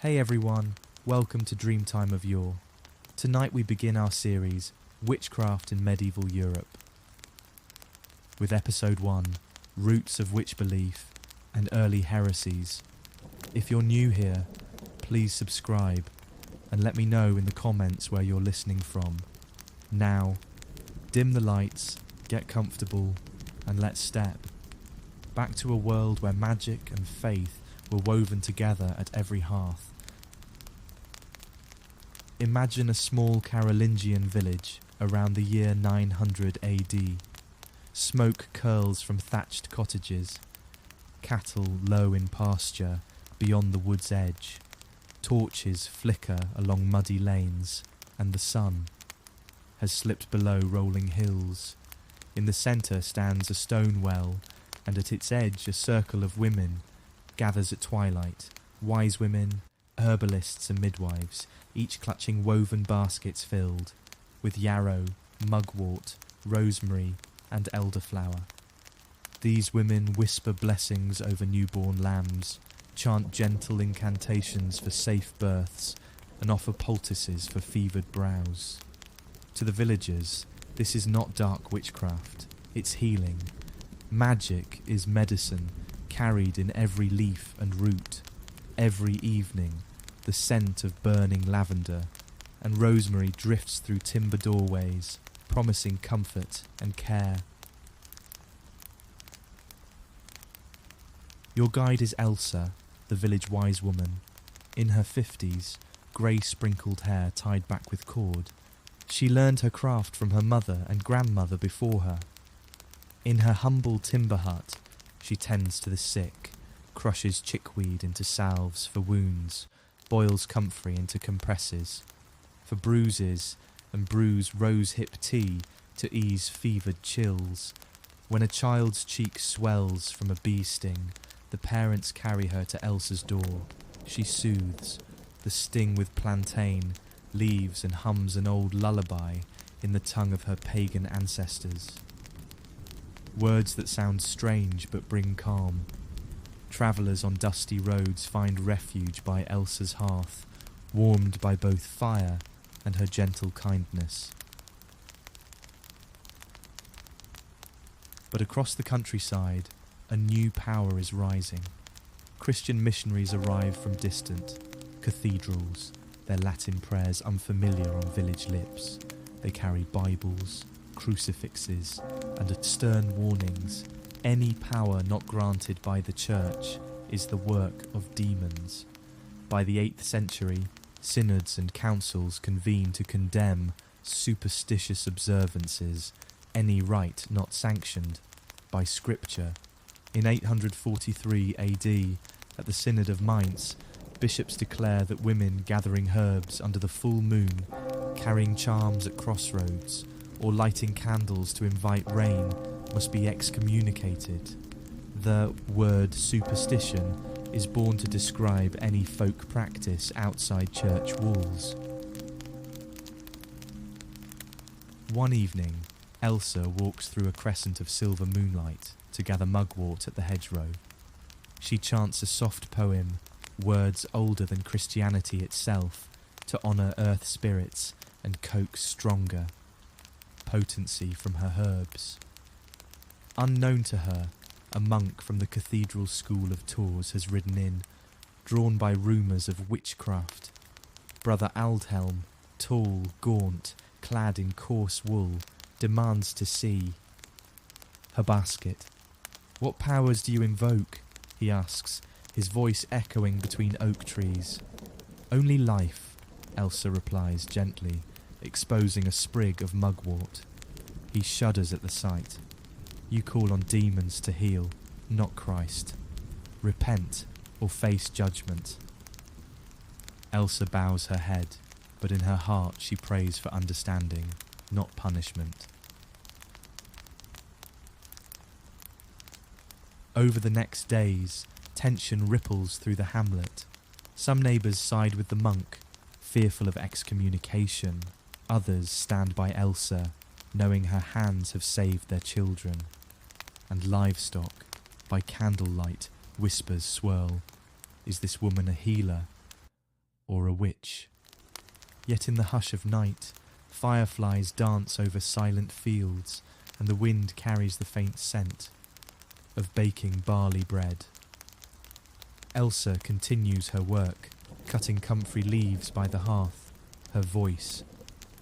Hey everyone, welcome to Dreamtime of Yore. Tonight we begin our series, Witchcraft in Medieval Europe, with Episode 1, Roots of Witch Belief and Early Heresies. If you're new here, please subscribe and let me know in the comments where you're listening from. Now, dim the lights, get comfortable, and let's step back to a world where magic and faith were woven together at every hearth. Imagine a small Carolingian village around the year 900 AD. Smoke curls from thatched cottages, cattle low in pasture beyond the wood's edge, torches flicker along muddy lanes, and the sun has slipped below rolling hills. In the centre stands a stone well, and at its edge a circle of women gathers at twilight, wise women, herbalists and midwives, each clutching woven baskets filled with yarrow, mugwort, rosemary and elderflower. These women whisper blessings over newborn lambs, chant gentle incantations for safe births, and offer poultices for fevered brows. To the villagers, this is not dark witchcraft, it's healing. Magic is medicine carried in every leaf and root. Every evening, the scent of burning lavender and rosemary drifts through timber doorways, promising comfort and care. Your guide is Elsa, the village wise woman. In her 50s, grey sprinkled hair tied back with cord. She learned her craft from her mother and grandmother before her. In her humble timber hut, she tends to the sick, crushes chickweed into salves for wounds, boils comfrey into compresses for bruises, and brews rose-hip tea to ease fevered chills. When a child's cheek swells from a bee sting, the parents carry her to Elsa's door. She soothes the sting with plantain, leaves and hums an old lullaby in the tongue of her pagan ancestors. Words that sound strange but bring calm. Travellers on dusty roads find refuge by Elsa's hearth, warmed by both fire and her gentle kindness. But across the countryside, a new power is rising. Christian missionaries arrive from distant cathedrals, their Latin prayers unfamiliar on village lips. They carry Bibles, crucifixes, and stern warnings. Any power not granted by the church is the work of demons. By the 8th century, synods and councils convene to condemn superstitious observances, any rite not sanctioned by scripture. In 843 AD, at the Synod of Mainz, bishops declare that women gathering herbs under the full moon, carrying charms at crossroads, or lighting candles to invite rain must be excommunicated. The word superstition is born to describe any folk practice outside church walls. One evening, Elsa walks through a crescent of silver moonlight to gather mugwort at the hedgerow. She chants a soft poem, words older than Christianity itself, to honour earth spirits and coax stronger potency from her herbs. Unknown to her, a monk from the cathedral school of Tours has ridden in, drawn by rumours of witchcraft. Brother Aldhelm, tall, gaunt, clad in coarse wool, demands to see her basket. "What powers do you invoke?" he asks, his voice echoing between oak trees. "Only life," Elsa replies gently, exposing a sprig of mugwort. He shudders at the sight. "You call on demons to heal, not Christ. Repent or face judgment." Elsa bows her head, but in her heart she prays for understanding, not punishment. Over the next days, tension ripples through the hamlet. Some neighbours side with the monk, fearful of excommunication. Others stand by Elsa, knowing her hands have saved their children. And livestock, by candlelight, whispers swirl. Is this woman a healer? or a witch. Yet in the hush of night, fireflies dance over silent fields, and the wind carries the faint scent of baking barley bread. Elsa continues her work, cutting comfrey leaves by the hearth, her voice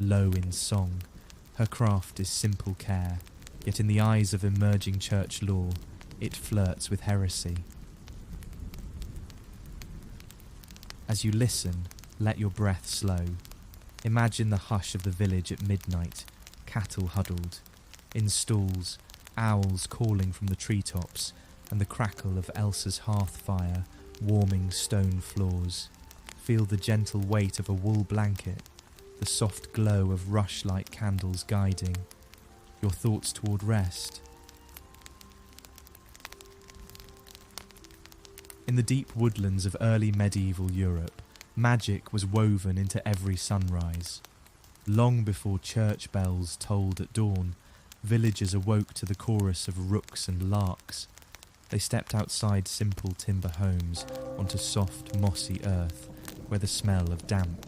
low in song. Her craft is simple care, yet in the eyes of emerging church law, it flirts with heresy. As you listen, let your breath slow. Imagine the hush of the village at midnight, cattle huddled. In stalls, owls calling from the treetops, and the crackle of Elsa's hearth fire warming stone floors. Feel the gentle weight of a wool blanket, the soft glow of rush-light candles guiding your thoughts toward rest. In the deep woodlands of early medieval Europe, magic was woven into every sunrise. Long before church bells tolled at dawn, villagers awoke to the chorus of rooks and larks. They stepped outside simple timber homes onto soft, mossy earth where the smell of damp,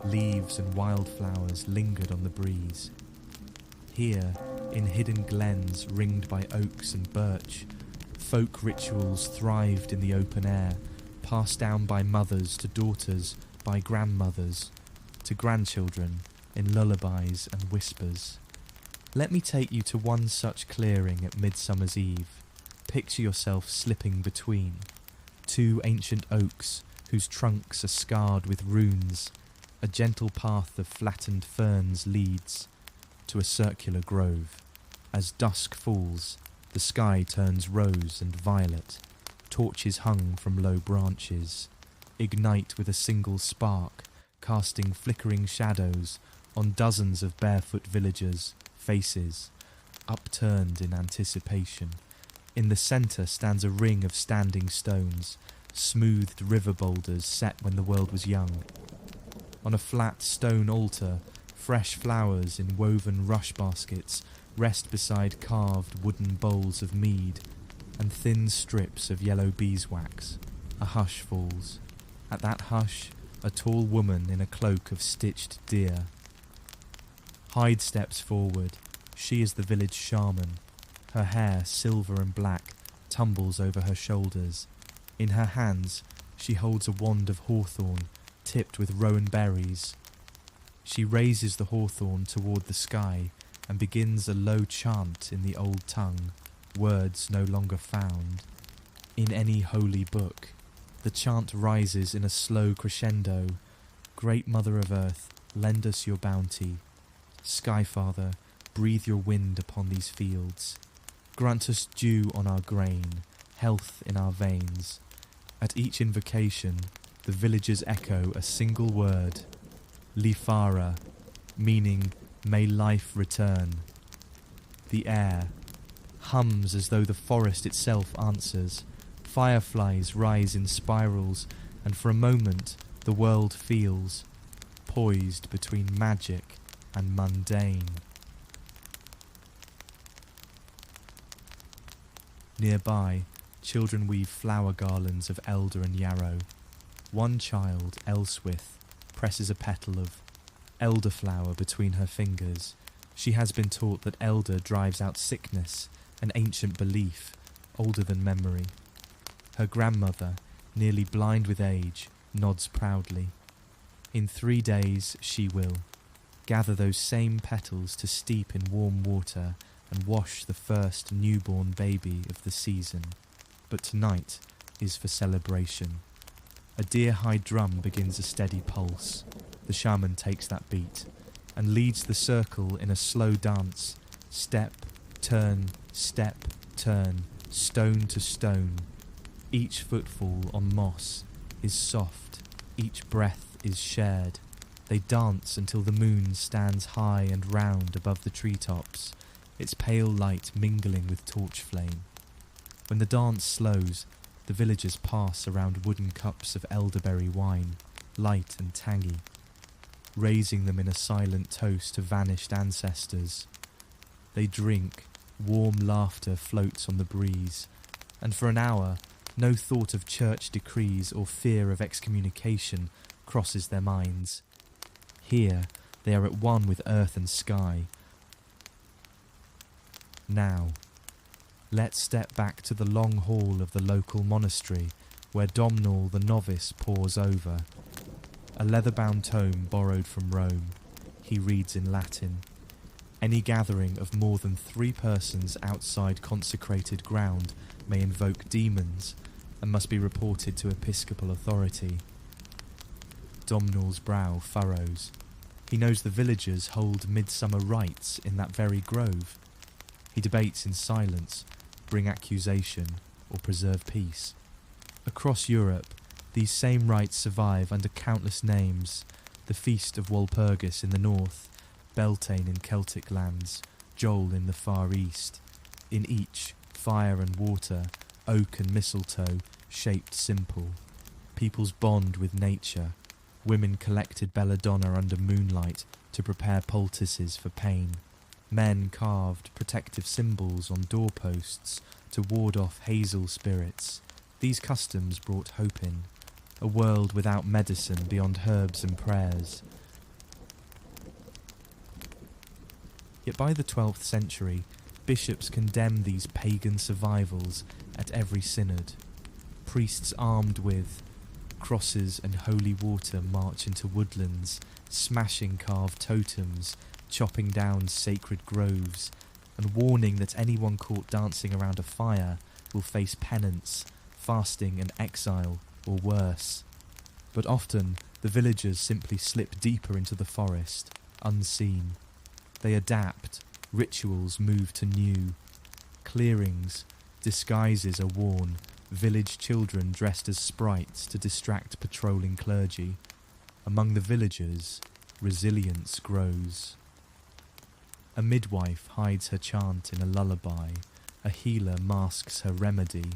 leaves and wildflowers lingered on the breeze. Here, in hidden glens ringed by oaks and birch, folk rituals thrived in the open air, passed down by mothers to daughters, by grandmothers to grandchildren in lullabies and whispers. Let me take you to one such clearing at Midsummer's Eve. Picture yourself slipping between two ancient oaks whose trunks are scarred with runes. A gentle path of flattened ferns leads to a circular grove. As dusk falls, the sky turns rose and violet. Torches hung from low branches ignite with a single spark, casting flickering shadows on dozens of barefoot villagers' faces, upturned in anticipation. In the centre stands a ring of standing stones, smoothed river boulders set when the world was young. On a flat stone altar, fresh flowers in woven rush baskets rest beside carved wooden bowls of mead and thin strips of yellow beeswax. A hush falls. At that hush, a tall woman in a cloak of stitched deer. Hyde steps forward. She is the village shaman. Her hair, silver and black, tumbles over her shoulders. In her hands, she holds a wand of hawthorn, tipped with rowan berries. She raises the hawthorn toward the sky and begins a low chant in the old tongue, words no longer found in any holy book. The chant rises in a slow crescendo. Great Mother of Earth, lend us your bounty. Sky Father, breathe your wind upon these fields. Grant us dew on our grain, health in our veins. At each invocation, the villagers echo a single word, Lifara, meaning may life return. The air hums as though the forest itself answers. Fireflies rise in spirals, and for a moment the world feels poised between magic and mundane. Nearby, children weave flower garlands of elder and yarrow. One child, Elswith, presses a petal of elderflower between her fingers. She has been taught that elder drives out sickness, an ancient belief, older than memory. Her grandmother, nearly blind with age, nods proudly. In 3 days she will gather those same petals to steep in warm water and wash the first newborn baby of the season. But tonight is for celebration. A deer-hide drum begins a steady pulse. The shaman takes that beat and leads the circle in a slow dance. Step, turn, stone to stone. Each footfall on moss is soft, each breath is shared. They dance until the moon stands high and round above the treetops, its pale light mingling with torch flame. When the dance slows, the villagers pass around wooden cups of elderberry wine, light and tangy, raising them in a silent toast to vanished ancestors. They drink, warm laughter floats on the breeze, and for an hour, no thought of church decrees or fear of excommunication crosses their minds. Here they are at one with earth and sky. Now, let's step back to the long hall of the local monastery where Domnall the novice pores over. A leather-bound tome borrowed from Rome. He reads in Latin. Any gathering of more than 3 persons outside consecrated ground may invoke demons and must be reported to episcopal authority. Domnall's brow furrows. He knows the villagers hold midsummer rites in that very grove. He debates in silence, bring accusation or preserve peace. Across Europe, these same rites survive under countless names: the Feast of Walpurgis in the north, Beltane in Celtic lands, Jol in the Far East. In each, fire and water, oak and mistletoe, shaped simple. People's bond with nature. Women collected belladonna under moonlight to prepare poultices for pain. Men carved protective symbols on doorposts to ward off hazel spirits. These customs brought hope in, a world without medicine beyond herbs and prayers. Yet by the 12th century, bishops condemn these pagan survivals at every synod. Priests armed with crosses and holy water march into woodlands, smashing carved totems, chopping down sacred groves, and warning that anyone caught dancing around a fire will face penance, fasting and exile, or worse. But often the villagers simply slip deeper into the forest, unseen. They adapt, rituals move to new. Clearings, disguises are worn, village children dressed as sprites to distract patrolling clergy. Among the villagers, resilience grows. A midwife hides her chant in a lullaby, a healer masks her remedy.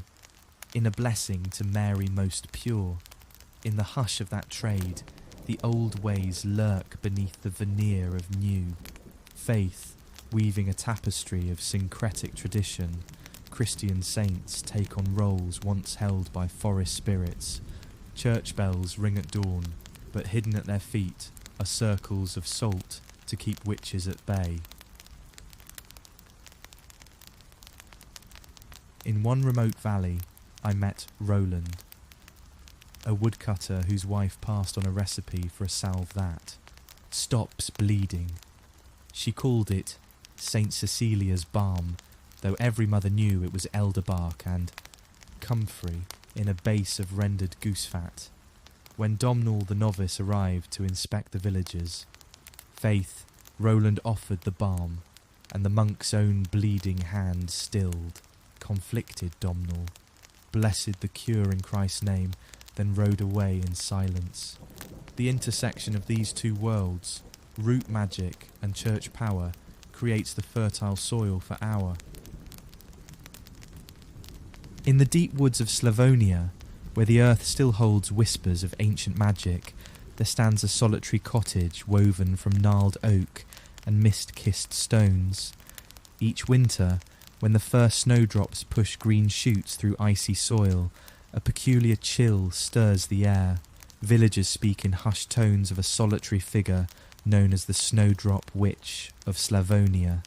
In a blessing to Mary most pure, in the hush of that trade, the old ways lurk beneath the veneer of new. Faith, weaving a tapestry of syncretic tradition, Christian saints take on roles once held by forest spirits. Church bells ring at dawn, but hidden at their feet are circles of salt to keep witches at bay. In one remote valley, I met Roland, a woodcutter whose wife passed on a recipe for a salve that stops bleeding. She called it St. Cecilia's balm, though every mother knew it was elderbark and comfrey in a base of rendered goose fat. When Domnall the novice arrived to inspect the villagers, faith, Roland offered the balm, and the monk's own bleeding hand stilled, conflicted Domnall, blessed the cure in Christ's name, then rode away in silence. The intersection of these two worlds, root magic and church power, creates the fertile soil for our. In the deep woods of Slavonia, where the earth still holds whispers of ancient magic, there stands a solitary cottage woven from gnarled oak and mist-kissed stones. Each winter, when the first snowdrops push green shoots through icy soil, a peculiar chill stirs the air. Villagers speak in hushed tones of a solitary figure known as the Snowdrop Witch of Slavonia,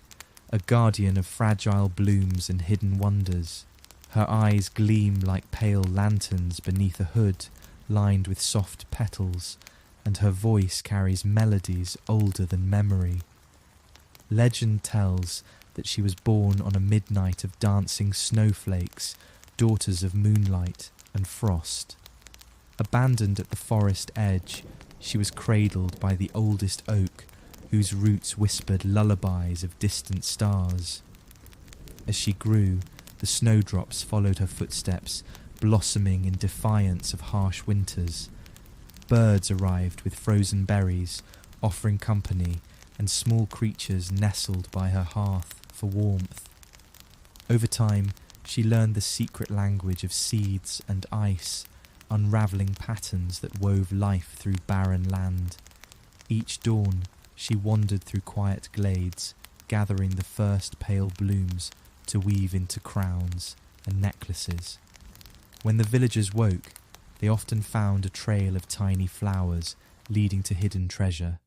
a guardian of fragile blooms and hidden wonders. Her eyes gleam like pale lanterns beneath a hood lined with soft petals, and her voice carries melodies older than memory. Legend tells that she was born on a midnight of dancing snowflakes, daughters of moonlight and frost. Abandoned at the forest edge, she was cradled by the oldest oak, whose roots whispered lullabies of distant stars. As she grew, the snowdrops followed her footsteps, blossoming in defiance of harsh winters. Birds arrived with frozen berries, offering company, and small creatures nestled by her hearth for warmth. Over time, she learned the secret language of seeds and ice, unravelling patterns that wove life through barren land. Each dawn, she wandered through quiet glades, gathering the first pale blooms to weave into crowns and necklaces. When the villagers woke, they often found a trail of tiny flowers leading to hidden treasure.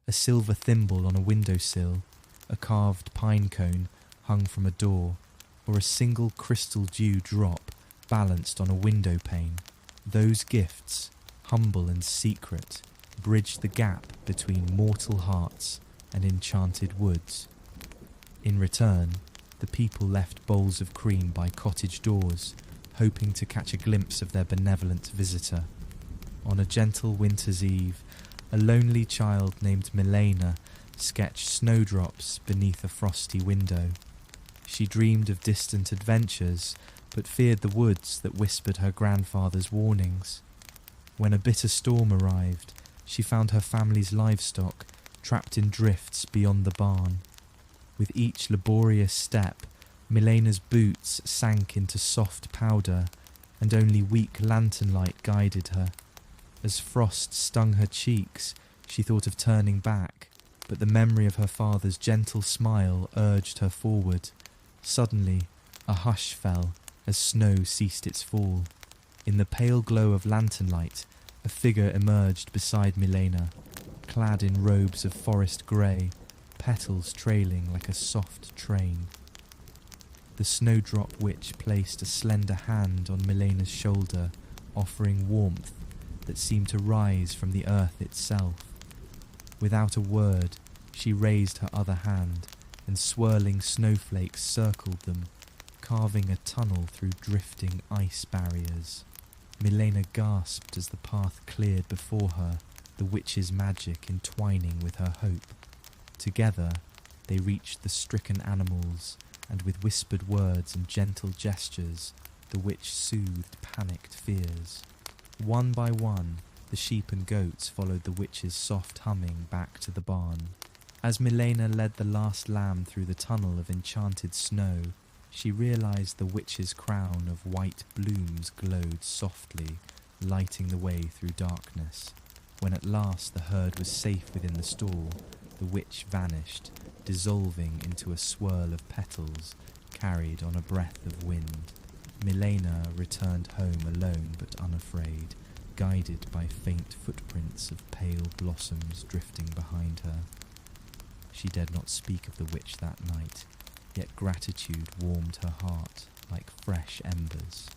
A silver thimble on a windowsill, a carved pine cone hung from a door, or a single crystal dew drop balanced on a window pane. Those gifts, humble and secret, bridged the gap between mortal hearts and enchanted woods. In return, the people left bowls of cream by cottage doors, hoping to catch a glimpse of their benevolent visitor. On a gentle winter's eve, a lonely child named Milena sketched snowdrops beneath a frosty window. She dreamed of distant adventures, but feared the woods that whispered her grandfather's warnings. When a bitter storm arrived, she found her family's livestock trapped in drifts beyond the barn. With each laborious step, Milena's boots sank into soft powder, and only weak lantern light guided her. As frost stung her cheeks, she thought of turning back, but the memory of her father's gentle smile urged her forward. Suddenly, a hush fell as snow ceased its fall. In the pale glow of lantern light, a figure emerged beside Milena, clad in robes of forest grey, petals trailing like a soft train. The snowdrop witch placed a slender hand on Milena's shoulder, offering warmth that seemed to rise from the earth itself. Without a word, she raised her other hand, and swirling snowflakes circled them, carving a tunnel through drifting ice barriers. Milena gasped as the path cleared before her, the witch's magic entwining with her hope. Together, they reached the stricken animals, and with whispered words and gentle gestures, the witch soothed panicked fears. One by one, the sheep and goats followed the witch's soft humming back to the barn. As Milena led the last lamb through the tunnel of enchanted snow, she realized the witch's crown of white blooms glowed softly, lighting the way through darkness. When at last the herd was safe within the stall, the witch vanished, dissolving into a swirl of petals carried on a breath of wind. Milena returned home alone but unafraid, guided by faint footprints of pale blossoms drifting behind her. She dared not speak of the witch that night, yet gratitude warmed her heart like fresh embers.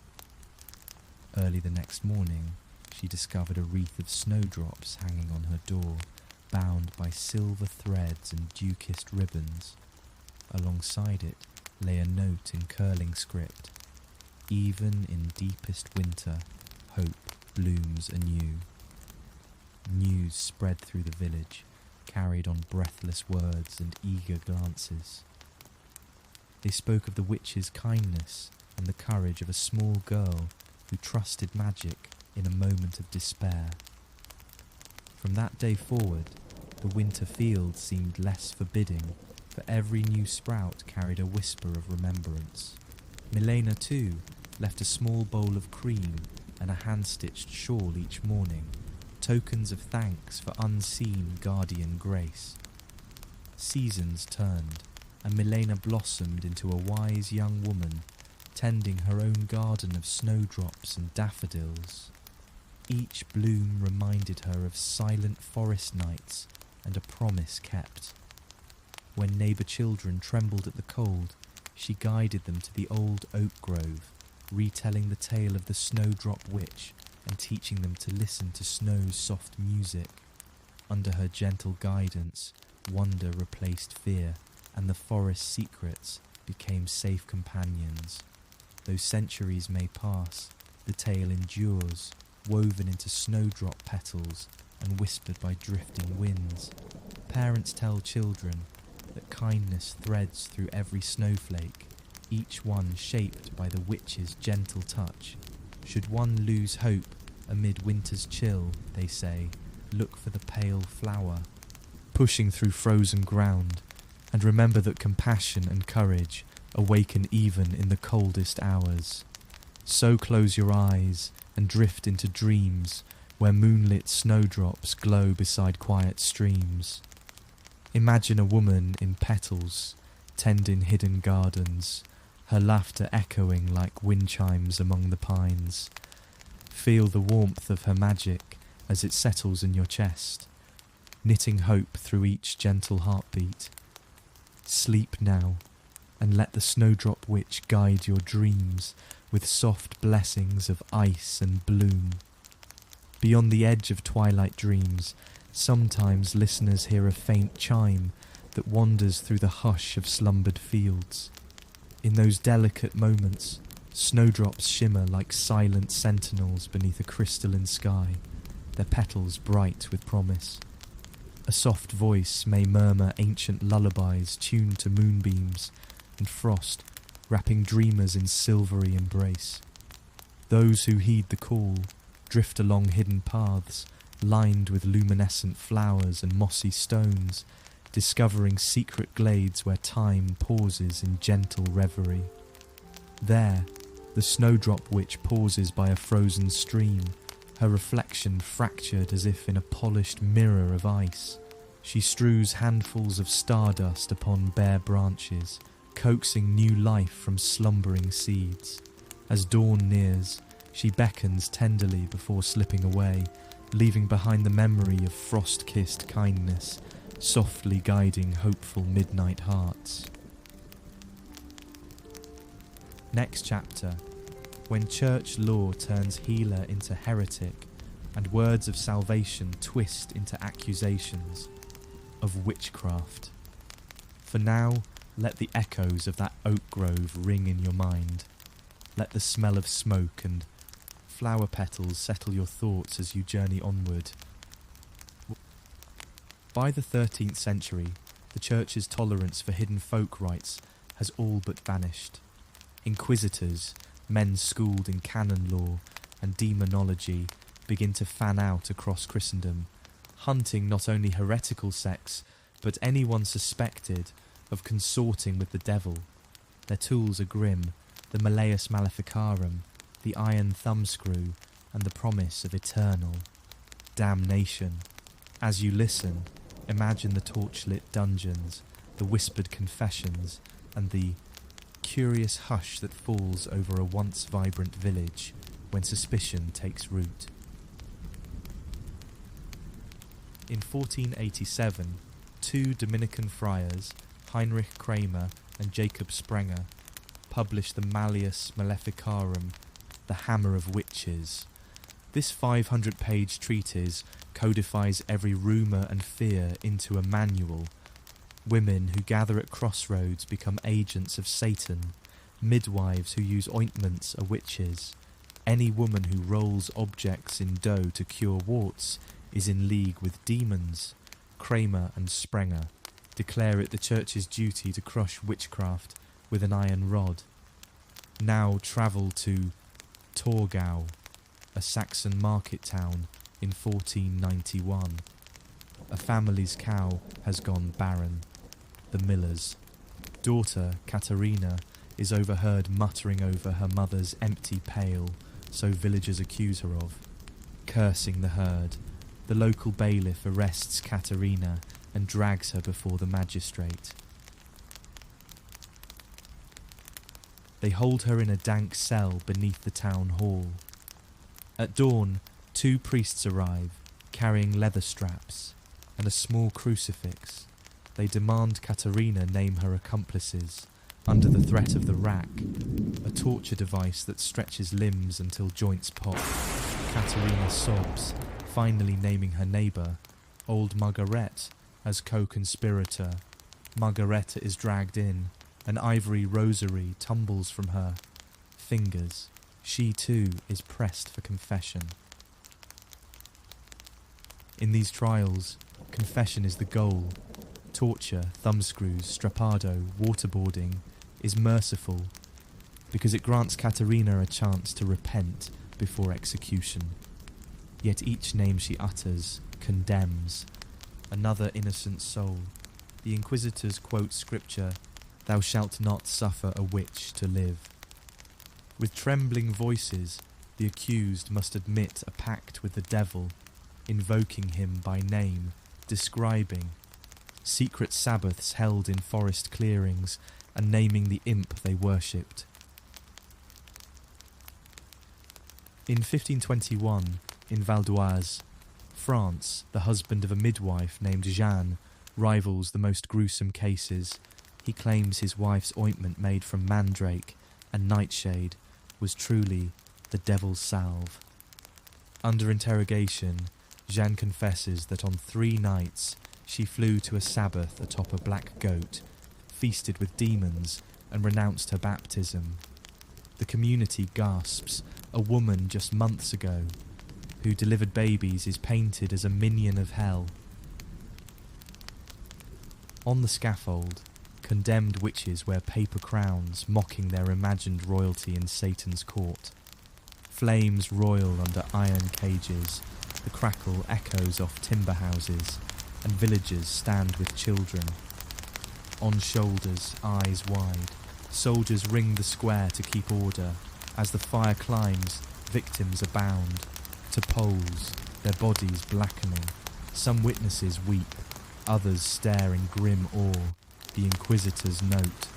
Early the next morning, she discovered a wreath of snowdrops hanging on her door, bound by silver threads and dew-kissed ribbons. Alongside it lay a note in curling script. Even in deepest winter, hope blooms anew. News spread through the village, carried on breathless words and eager glances. They spoke of the witch's kindness and the courage of a small girl who trusted magic in a moment of despair. From that day forward, the winter field seemed less forbidding, for every new sprout carried a whisper of remembrance. Milena, too, left a small bowl of cream and a hand-stitched shawl each morning, tokens of thanks for unseen guardian grace. Seasons turned, and Milena blossomed into a wise young woman, tending her own garden of snowdrops and daffodils. Each bloom reminded her of silent forest nights and a promise kept. When neighbour children trembled at the cold, she guided them to the old oak grove, retelling the tale of the snowdrop witch and teaching them to listen to snow's soft music. Under her gentle guidance, wonder replaced fear, and the forest's secrets became safe companions. Though centuries may pass, the tale endures, woven into snowdrop petals and whispered by drifting winds. Parents tell children that kindness threads through every snowflake, each one shaped by the witch's gentle touch. Should one lose hope amid winter's chill, they say, look for the pale flower, pushing through frozen ground, and remember that compassion and courage awaken even in the coldest hours. So close your eyes and drift into dreams where moonlit snowdrops glow beside quiet streams. Imagine a woman in petals, tending hidden gardens, her laughter echoing like wind chimes among the pines. Feel the warmth of her magic as it settles in your chest, knitting hope through each gentle heartbeat. Sleep now, and let the snowdrop witch guide your dreams with soft blessings of ice and bloom. Beyond the edge of twilight dreams, sometimes listeners hear a faint chime that wanders through the hush of slumbered fields. In those delicate moments, snowdrops shimmer like silent sentinels beneath a crystalline sky, their petals bright with promise. A soft voice may murmur ancient lullabies tuned to moonbeams and frost, wrapping dreamers in silvery embrace. Those who heed the call drift along hidden paths lined with luminescent flowers and mossy stones, discovering secret glades where time pauses in gentle reverie. There, the snowdrop witch pauses by a frozen stream, her reflection fractured as if in a polished mirror of ice. She strews handfuls of stardust upon bare branches, coaxing new life from slumbering seeds. As dawn nears, she beckons tenderly before slipping away, leaving behind the memory of frost-kissed kindness, softly guiding hopeful midnight hearts. Next chapter. When church law turns healer into heretic, and words of salvation twist into accusations of witchcraft. For now, let the echoes of that oak grove ring in your mind. Let the smell of smoke and flower petals settle your thoughts as you journey onward. By the 13th century, the Church's tolerance for hidden folk rites has all but vanished. Inquisitors, men schooled in canon law and demonology, begin to fan out across Christendom, hunting not only heretical sects, but anyone suspected of consorting with the devil. Their tools are grim, the Malleus Maleficarum, the iron thumbscrew, and the promise of eternal damnation. As you listen, imagine the torchlit dungeons, the whispered confessions, and the curious hush that falls over a once vibrant village when suspicion takes root. In 1487, two Dominican friars, Heinrich Kramer and Jacob Sprenger, published the Malleus Maleficarum, the Hammer of Witches. This 500-page treatise codifies every rumour and fear into a manual. Women who gather at crossroads become agents of Satan. Midwives who use ointments are witches. Any woman who rolls objects in dough to cure warts is in league with demons. Kramer and Sprenger declare it the Church's duty to crush witchcraft with an iron rod. Now travel to Torgau, a Saxon market town, in 1491. A family's cow has gone barren. The miller's daughter, Katerina, is overheard muttering over her mother's empty pail, so villagers accuse her of. Cursing the herd, the local bailiff arrests Katerina and drags her before the magistrate. They hold her in a dank cell beneath the town hall. At dawn, two priests arrive, carrying leather straps and a small crucifix. They demand Katerina name her accomplices, under the threat of the rack, a torture device that stretches limbs until joints pop. Katerina sobs, finally naming her neighbour, old Margarete, as co-conspirator. Margarete is dragged in. An ivory rosary tumbles from her fingers. She too is pressed for confession. In these trials, confession is the goal. Torture, thumbscrews, strappado, waterboarding is merciful because it grants Katerina a chance to repent before execution. Yet each name she utters condemns another innocent soul. The inquisitors quote scripture, "Thou shalt not suffer a witch to live." With trembling voices, the accused must admit a pact with the devil, invoking him by name, describing secret Sabbaths held in forest clearings, and naming the imp they worshipped. In 1521, in Val d'Oise, France, the husband of a midwife named Jeanne rivals the most gruesome cases. He claims his wife's ointment made from mandrake and nightshade was truly the devil's salve. Under interrogation, Jeanne confesses that on 3 nights she flew to a Sabbath atop a black goat, feasted with demons, and renounced her baptism. The community gasps. A woman just months ago who delivered babies is painted as a minion of hell. On the scaffold, condemned witches wear paper crowns mocking their imagined royalty in Satan's court. Flames roil under iron cages, the crackle echoes off timber houses, and villagers stand with children. On shoulders, eyes wide, soldiers ring the square to keep order. As the fire climbs, victims are bound to poles, their bodies blackening. Some witnesses weep, others stare in grim awe. The inquisitors note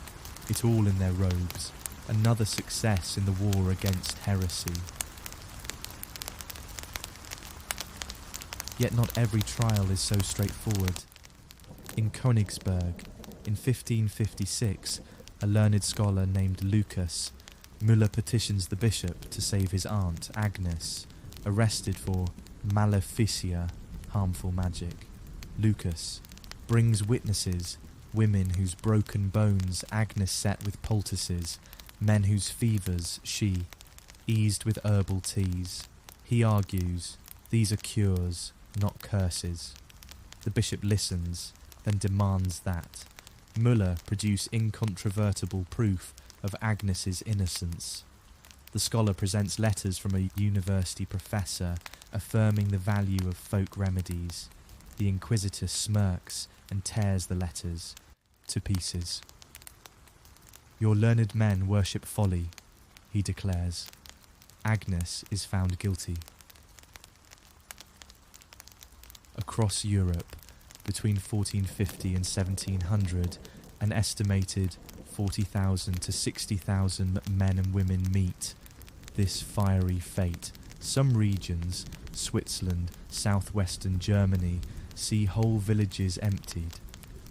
it all in their robes, another success in the war against heresy. Yet not every trial is so straightforward. In Königsberg, in 1556, a learned scholar named Lucas Müller petitions the bishop to save his aunt, Agnes, arrested for maleficia, harmful magic. Lucas brings witnesses, women whose broken bones Agnes set with poultices, men whose fevers she eased with herbal teas. He argues, these are cures, not curses. The bishop listens, then demands that Müller produce incontrovertible proof of Agnes's innocence. The scholar presents letters from a university professor affirming the value of folk remedies. The inquisitor smirks and tears the letters to pieces. Your learned men worship folly, he declares. Agnes is found guilty. Across Europe, between 1450 and 1700, an estimated 40,000 to 60,000 men and women meet this fiery fate. Some regions, Switzerland, southwestern Germany, see whole villages emptied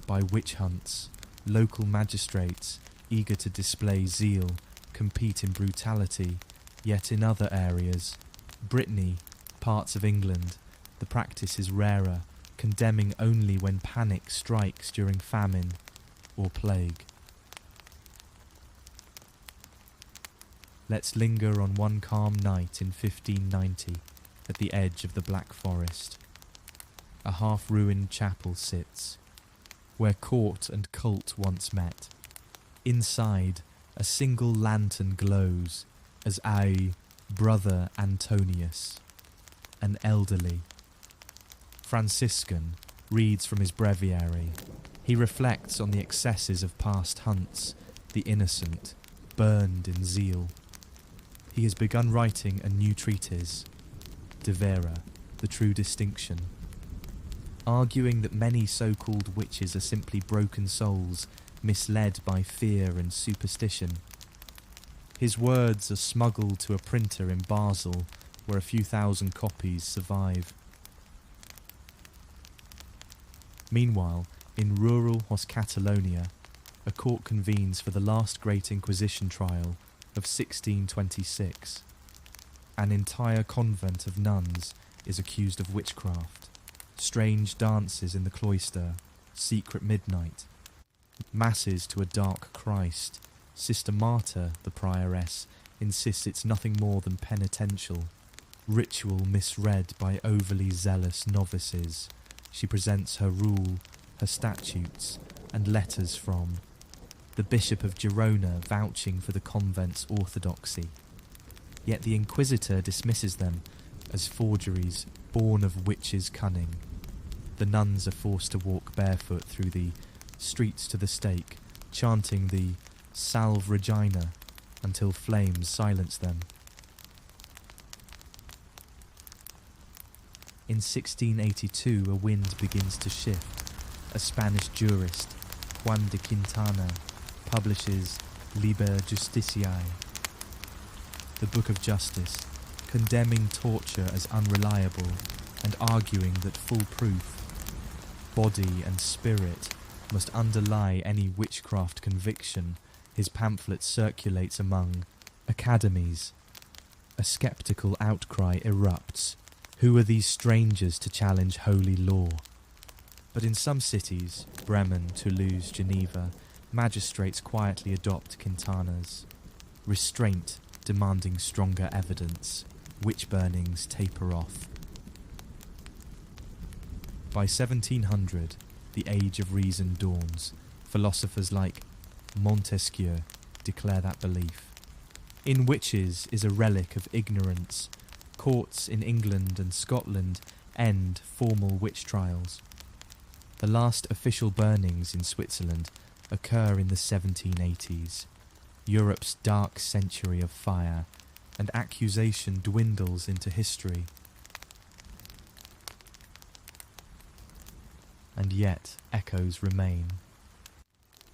by witch hunts. Local magistrates, eager to display zeal, compete in brutality. Yet in other areas, Brittany, parts of England, the practice is rarer, condemning only when panic strikes during famine or plague. Let's linger on one calm night in 1590 at the edge of the Black Forest. A half-ruined chapel sits, where court and cult once met. Inside, a single lantern glows as Brother Antonius, an elderly Franciscan, reads from his breviary. He reflects on the excesses of past hunts, the innocent, burned in zeal. He has begun writing a new treatise, De Vera, the True Distinction, arguing that many so-called witches are simply broken souls misled by fear and superstition. His words are smuggled to a printer in Basel, where a few thousand copies survive. Meanwhile, in rural Catalonia, a court convenes for the last Great Inquisition trial of 1626. An entire convent of nuns is accused of witchcraft. Strange dances in the cloister, secret midnight, masses to a dark Christ. Sister Marta, the prioress, insists it's nothing more than penitential. Ritual misread by overly zealous novices. She presents her rule, her statutes, and letters from the Bishop of Girona vouching for the convent's orthodoxy. Yet the Inquisitor dismisses them as forgeries born of witches' cunning. The nuns are forced to walk barefoot through the streets to the stake, chanting the Salve Regina until flames silence them. In 1682, a wind begins to shift. A Spanish jurist, Juan de Quintana, publishes Liber Justitiae, the Book of Justice, condemning torture as unreliable and arguing that foolproof, body and spirit, must underlie any witchcraft conviction his pamphlet circulates among academies. A sceptical outcry erupts. Who are these strangers to challenge holy law? But in some cities, Bremen, Toulouse, Geneva, magistrates quietly adopt quintanas. Restraint demanding stronger evidence, witch burnings taper off. By 1700, the age of reason dawns. Philosophers like Montesquieu declare that belief. In witches is a relic of ignorance. Courts in England and Scotland end formal witch trials. The last official burnings in Switzerland occur in the 1780s. Europe's dark century of fire and accusation dwindles into history. And yet echoes remain.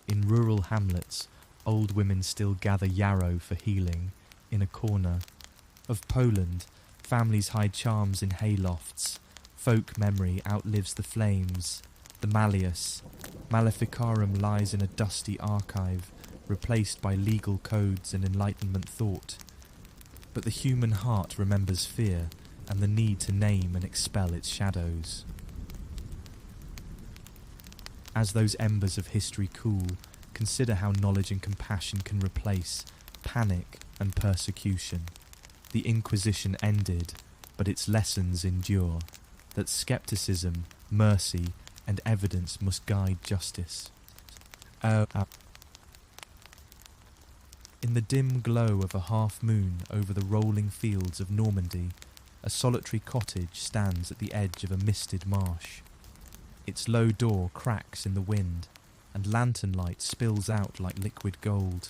In rural hamlets, old women still gather yarrow for healing in a corner. Of Poland, families hide charms in haylofts. Folk memory outlives the flames. The Malleus, Maleficarum lies in a dusty archive, replaced by legal codes and Enlightenment thought. But the human heart remembers fear and the need to name and expel its shadows. As those embers of history cool, consider how knowledge and compassion can replace panic and persecution. The Inquisition ended, but its lessons endure, that skepticism, mercy, and evidence must guide justice. In the dim glow of a half-moon over the rolling fields of Normandy, a solitary cottage stands at the edge of a misted marsh. Its low door cracks in the wind, and lantern light spills out like liquid gold.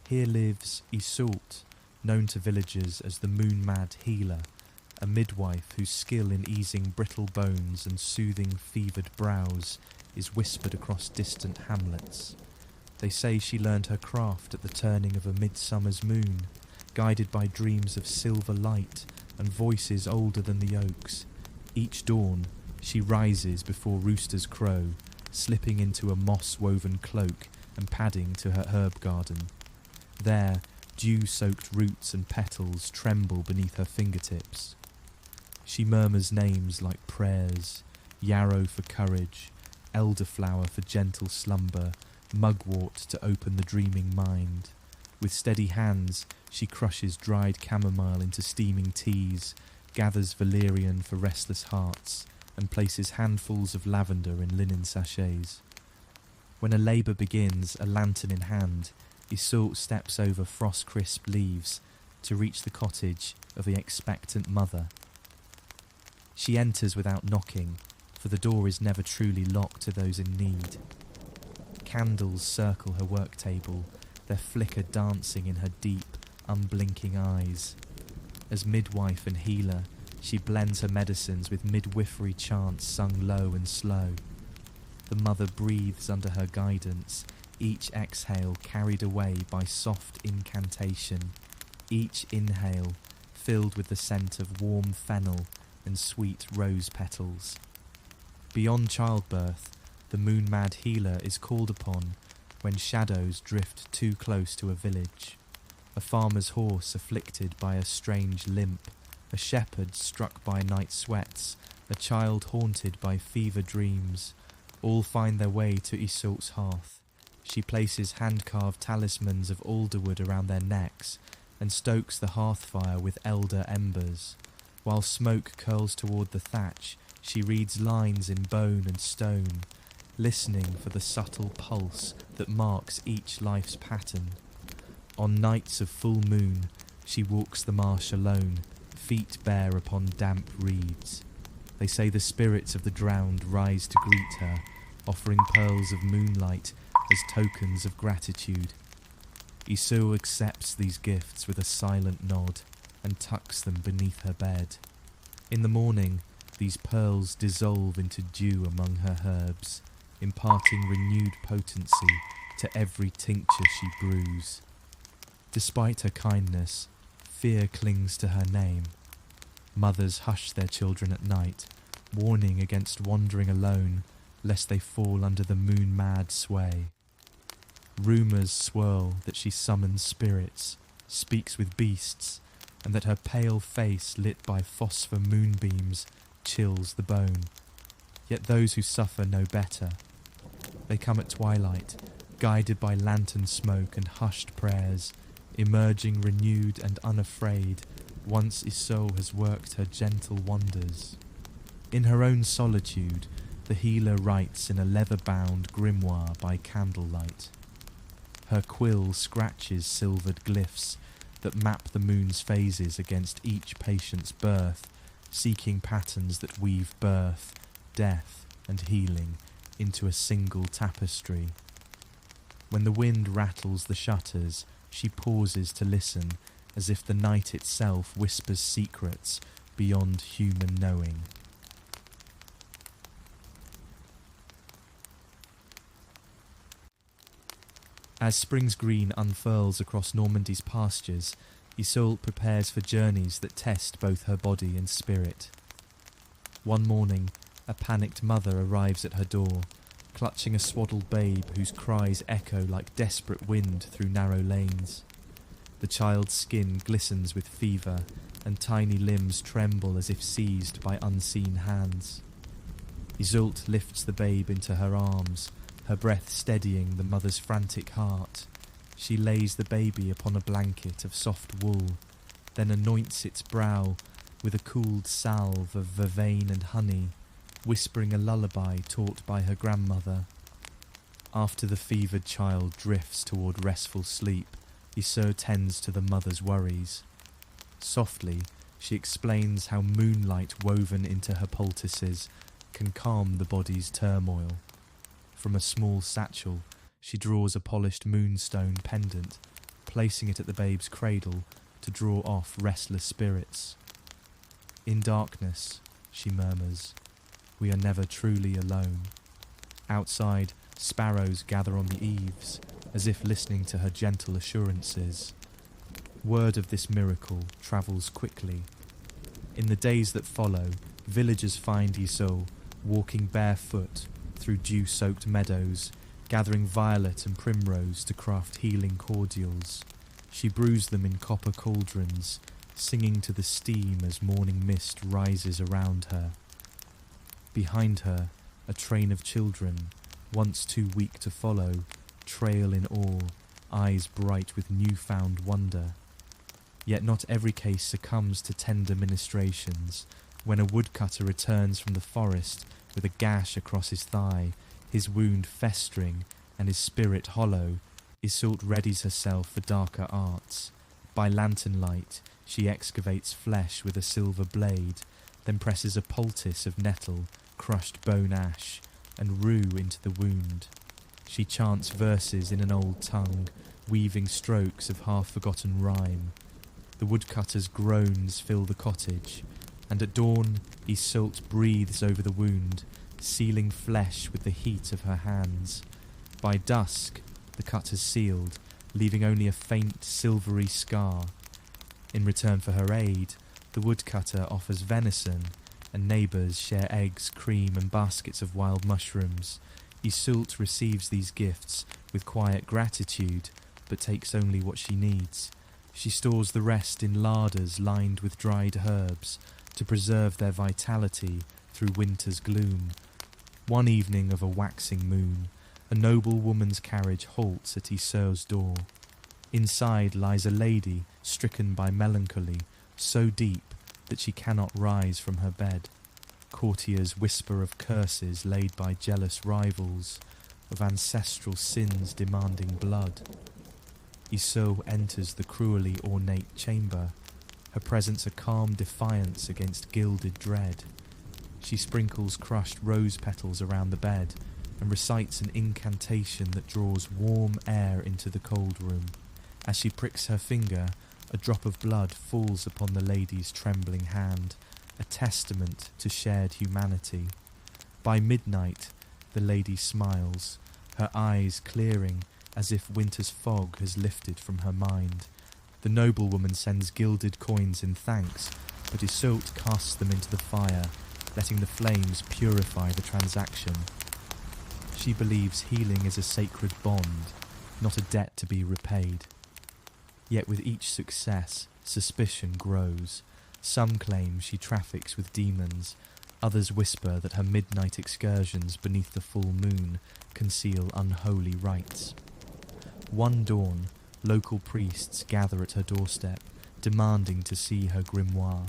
Here lives Iseult, known to villagers as the moon-mad healer, a midwife whose skill in easing brittle bones and soothing fevered brows is whispered across distant hamlets. They say she learned her craft at the turning of a midsummer's moon, guided by dreams of silver light and voices older than the oaks. Each dawn, she rises before roosters crow, slipping into a moss-woven cloak and padding to her herb garden. There, dew-soaked roots and petals tremble beneath her fingertips. She murmurs names like prayers, yarrow for courage, elderflower for gentle slumber, mugwort to open the dreaming mind. With steady hands, she crushes dried chamomile into steaming teas, gathers valerian for restless hearts, and places handfuls of lavender in linen sachets. When a labour begins, a lantern in hand, Iseult steps over frost-crisp leaves to reach the cottage of the expectant mother. She enters without knocking, for the door is never truly locked to those in need. Candles circle her work table, their flicker dancing in her deep, unblinking eyes. As midwife and healer, she blends her medicines with midwifery chants sung low and slow. The mother breathes under her guidance, each exhale carried away by soft incantation, each inhale filled with the scent of warm fennel and sweet rose petals. Beyond childbirth, the moon-mad healer is called upon when shadows drift too close to a village. A farmer's horse afflicted by a strange limp, a shepherd struck by night sweats, a child haunted by fever dreams, all find their way to Iseult's hearth. She places hand-carved talismans of alderwood around their necks and stokes the hearth fire with elder embers. While smoke curls toward the thatch, she reads lines in bone and stone, listening for the subtle pulse that marks each life's pattern. On nights of full moon, she walks the marsh alone, feet bare upon damp reeds. They say the spirits of the drowned rise to greet her, offering pearls of moonlight as tokens of gratitude. Iseult accepts these gifts with a silent nod and tucks them beneath her bed. In the morning, these pearls dissolve into dew among her herbs, imparting renewed potency to every tincture she brews. Despite her kindness, Fear clings to her name. Mothers hush their children at night, warning against wandering alone, lest they fall under the moon-mad sway. Rumours swirl that she summons spirits, speaks with beasts, and that her pale face lit by phosphor moonbeams chills the bone. Yet those who suffer know better. They come at twilight, guided by lantern smoke and hushed prayers, emerging renewed and unafraid once Isolde has worked her gentle wonders. In her own solitude, the healer writes in a leather-bound grimoire by candlelight. Her quill scratches silvered glyphs that map the moon's phases against each patient's birth, seeking patterns that weave birth, death, and healing into a single tapestry. When the wind rattles the shutters, she pauses to listen, as if the night itself whispers secrets beyond human knowing. As spring's green unfurls across Normandy's pastures, Isolde prepares for journeys that test both her body and spirit. One morning, a panicked mother arrives at her door, clutching a swaddled babe whose cries echo like desperate wind through narrow lanes. The child's skin glistens with fever, and tiny limbs tremble as if seized by unseen hands. Isolde lifts the babe into her arms, her breath steadying the mother's frantic heart. She lays the baby upon a blanket of soft wool, then anoints its brow with a cooled salve of vervain and honey, whispering a lullaby taught by her grandmother. After the fevered child drifts toward restful sleep, Isolde tends to the mother's worries. Softly, she explains how moonlight woven into her poultices can calm the body's turmoil. From a small satchel, she draws a polished moonstone pendant, placing it at the babe's cradle to draw off restless spirits. In darkness, she murmurs, we are never truly alone. Outside, sparrows gather on the eaves, as if listening to her gentle assurances. Word of this miracle travels quickly. In the days that follow, villagers find Isolde walking barefoot through dew-soaked meadows, gathering violet and primrose to craft healing cordials. She brews them in copper cauldrons, singing to the steam as morning mist rises around her. Behind her, a train of children, once too weak to follow, trail in awe, eyes bright with newfound wonder. Yet not every case succumbs to tender ministrations. When a woodcutter returns from the forest with a gash across his thigh, his wound festering and his spirit hollow, Isolde readies herself for darker arts. By lantern light, she excavates flesh with a silver blade, then presses a poultice of nettle, crushed bone ash, and rue into the wound. She chants verses in an old tongue, weaving strokes of half-forgotten rhyme. The woodcutter's groans fill the cottage, and at dawn Isolde breathes over the wound, sealing flesh with the heat of her hands. By dusk, the cut has sealed, leaving only a faint silvery scar. In return for her aid, the woodcutter offers venison, and neighbours share eggs, cream, and baskets of wild mushrooms. Isolde receives these gifts with quiet gratitude, but takes only what she needs. She stores the rest in larders lined with dried herbs to preserve their vitality through winter's gloom. One evening of a waxing moon, a noble woman's carriage halts at Isolde's door. Inside lies a lady stricken by melancholy, so deep that she cannot rise from her bed. Courtiers whisper of curses laid by jealous rivals, of ancestral sins demanding blood. Isolde enters the cruelly ornate chamber, her presence a calm defiance against gilded dread. She sprinkles crushed rose petals around the bed and recites an incantation that draws warm air into the cold room. As she pricks her finger, a drop of blood falls upon the lady's trembling hand, a testament to shared humanity. By midnight, the lady smiles, her eyes clearing as if winter's fog has lifted from her mind. The noblewoman sends gilded coins in thanks, but Iseult casts them into the fire, letting the flames purify the transaction. She believes healing is a sacred bond, not a debt to be repaid. Yet with each success, suspicion grows. Some claim she traffics with demons, others whisper that her midnight excursions beneath the full moon conceal unholy rites. One dawn, local priests gather at her doorstep, demanding to see her grimoire.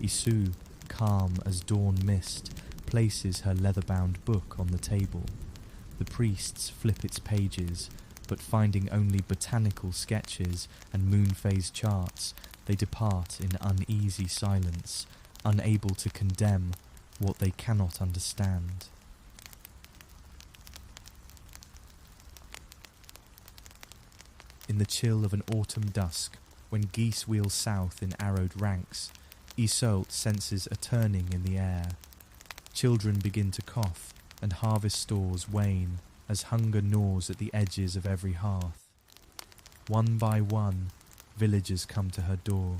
Iseult, calm as dawn mist, places her leather-bound book on the table. The priests flip its pages, but finding only botanical sketches and moon phase charts, they depart in uneasy silence, unable to condemn what they cannot understand. In the chill of an autumn dusk, when geese wheel south in arrowed ranks, Iseult senses a turning in the air. Children begin to cough, and harvest stores wane as hunger gnaws at the edges of every hearth. One by one, villagers come to her door,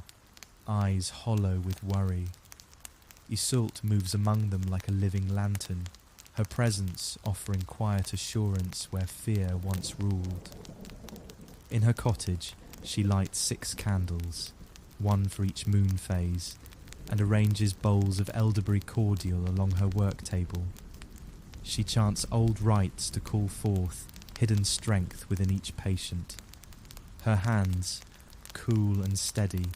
eyes hollow with worry. Iseult moves among them like a living lantern, her presence offering quiet assurance where fear once ruled. In her cottage, she lights 6 candles, one for each moon phase, and arranges bowls of elderberry cordial along her work table. She chants old rites to call forth hidden strength within each patient. Her hands, cool and steady,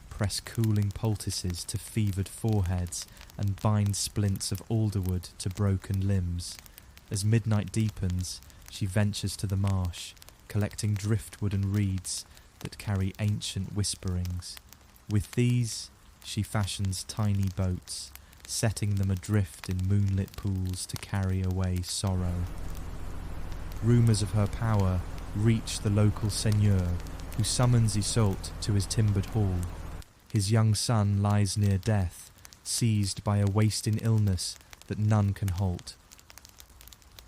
press cooling poultices to fevered foreheads and bind splints of alderwood to broken limbs. As midnight deepens, she ventures to the marsh, collecting driftwood and reeds that carry ancient whisperings. With these, she fashions tiny boats, setting them adrift in moonlit pools to carry away sorrow. Rumours of her power reach the local seigneur, who summons Iseult to his timbered hall. His young son lies near death, seized by a wasting illness that none can halt.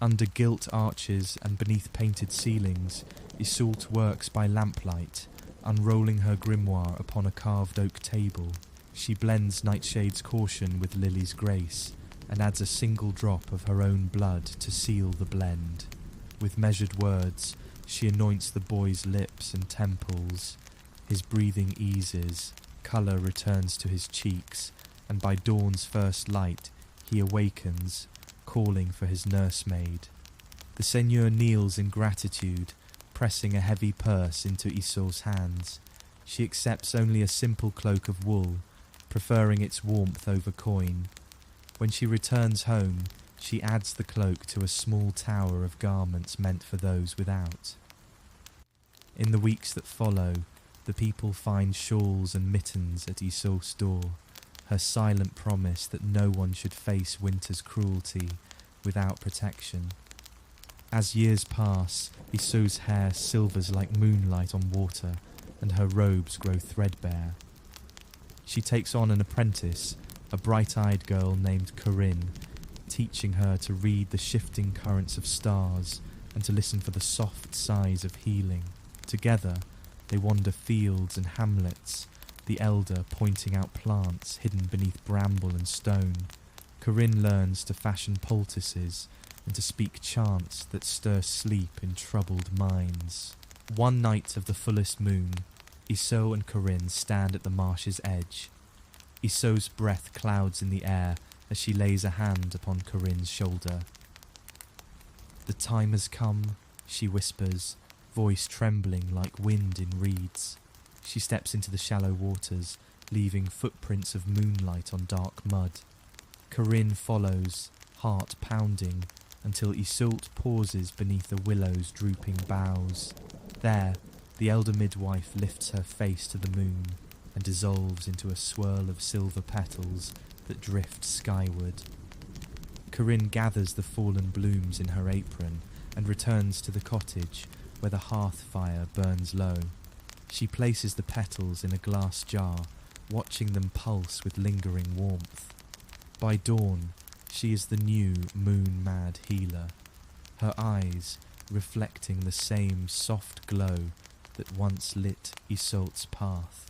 Under gilt arches and beneath painted ceilings, Iseult works by lamplight, unrolling her grimoire upon a carved oak table. She blends Nightshade's caution with Lily's grace, and adds a single drop of her own blood to seal the blend. With measured words, she anoints the boy's lips and temples. His breathing eases, colour returns to his cheeks, and by dawn's first light, he awakens, calling for his nursemaid. The seigneur kneels in gratitude, pressing a heavy purse into Iseult's hands. She accepts only a simple cloak of wool, preferring its warmth over coin. When she returns home, she adds the cloak to a small tower of garments meant for those without. In the weeks that follow, the people find shawls and mittens at Iseult's door, her silent promise that no one should face winter's cruelty without protection. As years pass, Iseult's hair silvers like moonlight on water, and her robes grow threadbare. She takes on an apprentice, a bright-eyed girl named Corinne, teaching her to read the shifting currents of stars and to listen for the soft sighs of healing. Together, they wander fields and hamlets, the elder pointing out plants hidden beneath bramble and stone. Corinne learns to fashion poultices and to speak chants that stir sleep in troubled minds. One night of the fullest moon, Iseult and Corinne stand at the marsh's edge. Iseult's breath clouds in the air as she lays a hand upon Corinne's shoulder. "The time has come," she whispers, voice trembling like wind in reeds. She steps into the shallow waters, leaving footprints of moonlight on dark mud. Corinne follows, heart pounding, until Iseult pauses beneath a willow's drooping boughs. There, the elder midwife lifts her face to the moon and dissolves into a swirl of silver petals that drift skyward. Corinne gathers the fallen blooms in her apron and returns to the cottage where the hearth fire burns low. She places the petals in a glass jar, watching them pulse with lingering warmth. By dawn, she is the new moon-mad healer, her eyes reflecting the same soft glow that once lit Isolt's path.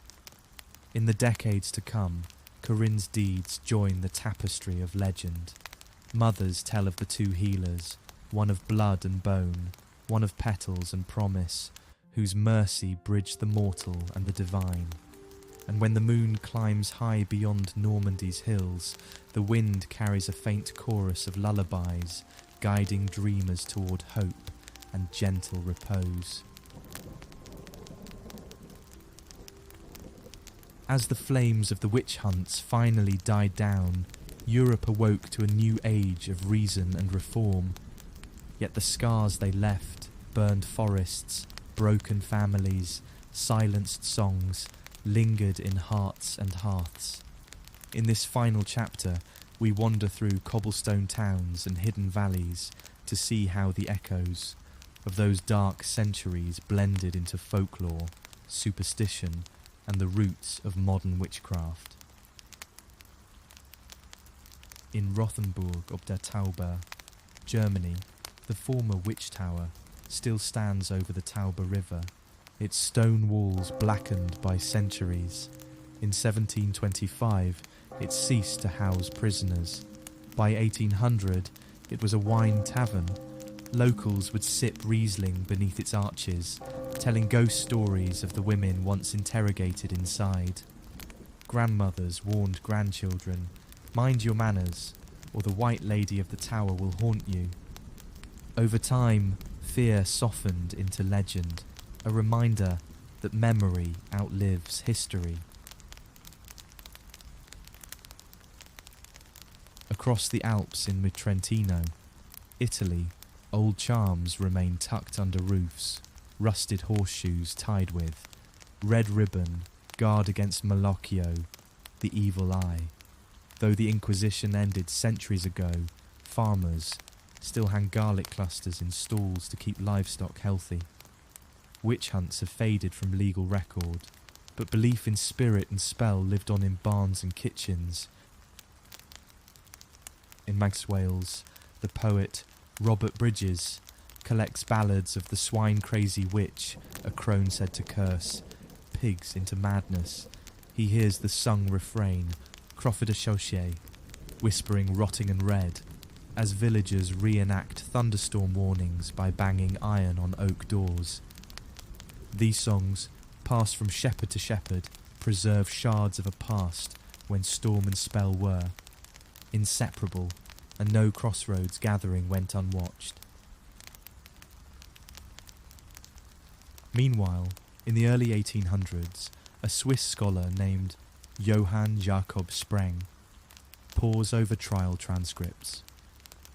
In the decades to come, Corinne's deeds join the tapestry of legend. Mothers tell of the two healers, one of blood and bone, one of petals and promise, whose mercy bridged the mortal and the divine. And when the moon climbs high beyond Normandy's hills, the wind carries a faint chorus of lullabies, guiding dreamers toward hope and gentle repose. As the flames of the witch hunts finally died down, Europe awoke to a new age of reason and reform. Yet the scars they left, burned forests, broken families, silenced songs, lingered in hearts and hearths. In this final chapter, we wander through cobblestone towns and hidden valleys to see how the echoes of those dark centuries blended into folklore, superstition, and the roots of modern witchcraft. In Rothenburg ob der Tauber, Germany, the former witch tower still stands over the Tauber River, its stone walls blackened by centuries. In 1725, it ceased to house prisoners. By 1800, it was a wine tavern. Locals would sip Riesling beneath its arches, telling ghost stories of the women once interrogated inside. Grandmothers warned grandchildren, "Mind your manners, or the White Lady of the Tower will haunt you." Over time, fear softened into legend, a reminder that memory outlives history. Across the Alps in Trentino, Italy, old charms remain tucked under roofs, rusted horseshoes tied with, red ribbon guard against Malocchio, the evil eye. Though the Inquisition ended centuries ago, farmers still hang garlic clusters in stalls to keep livestock healthy. Witch hunts have faded from legal record, but belief in spirit and spell lived on in barns and kitchens. In Manx Wales, the poet Robert Bridges collects ballads of the swine-crazy witch a crone said to curse pigs into madness. He hears the sung refrain, Crawford a Chauchet, whispering rotting and red, as villagers reenact thunderstorm warnings by banging iron on oak doors. These songs, passed from shepherd to shepherd, preserve shards of a past when storm and spell were inseparable, and no crossroads gathering went unwatched. Meanwhile, in the early 1800s, a Swiss scholar named Johann Jakob Spreng pores over trial transcripts.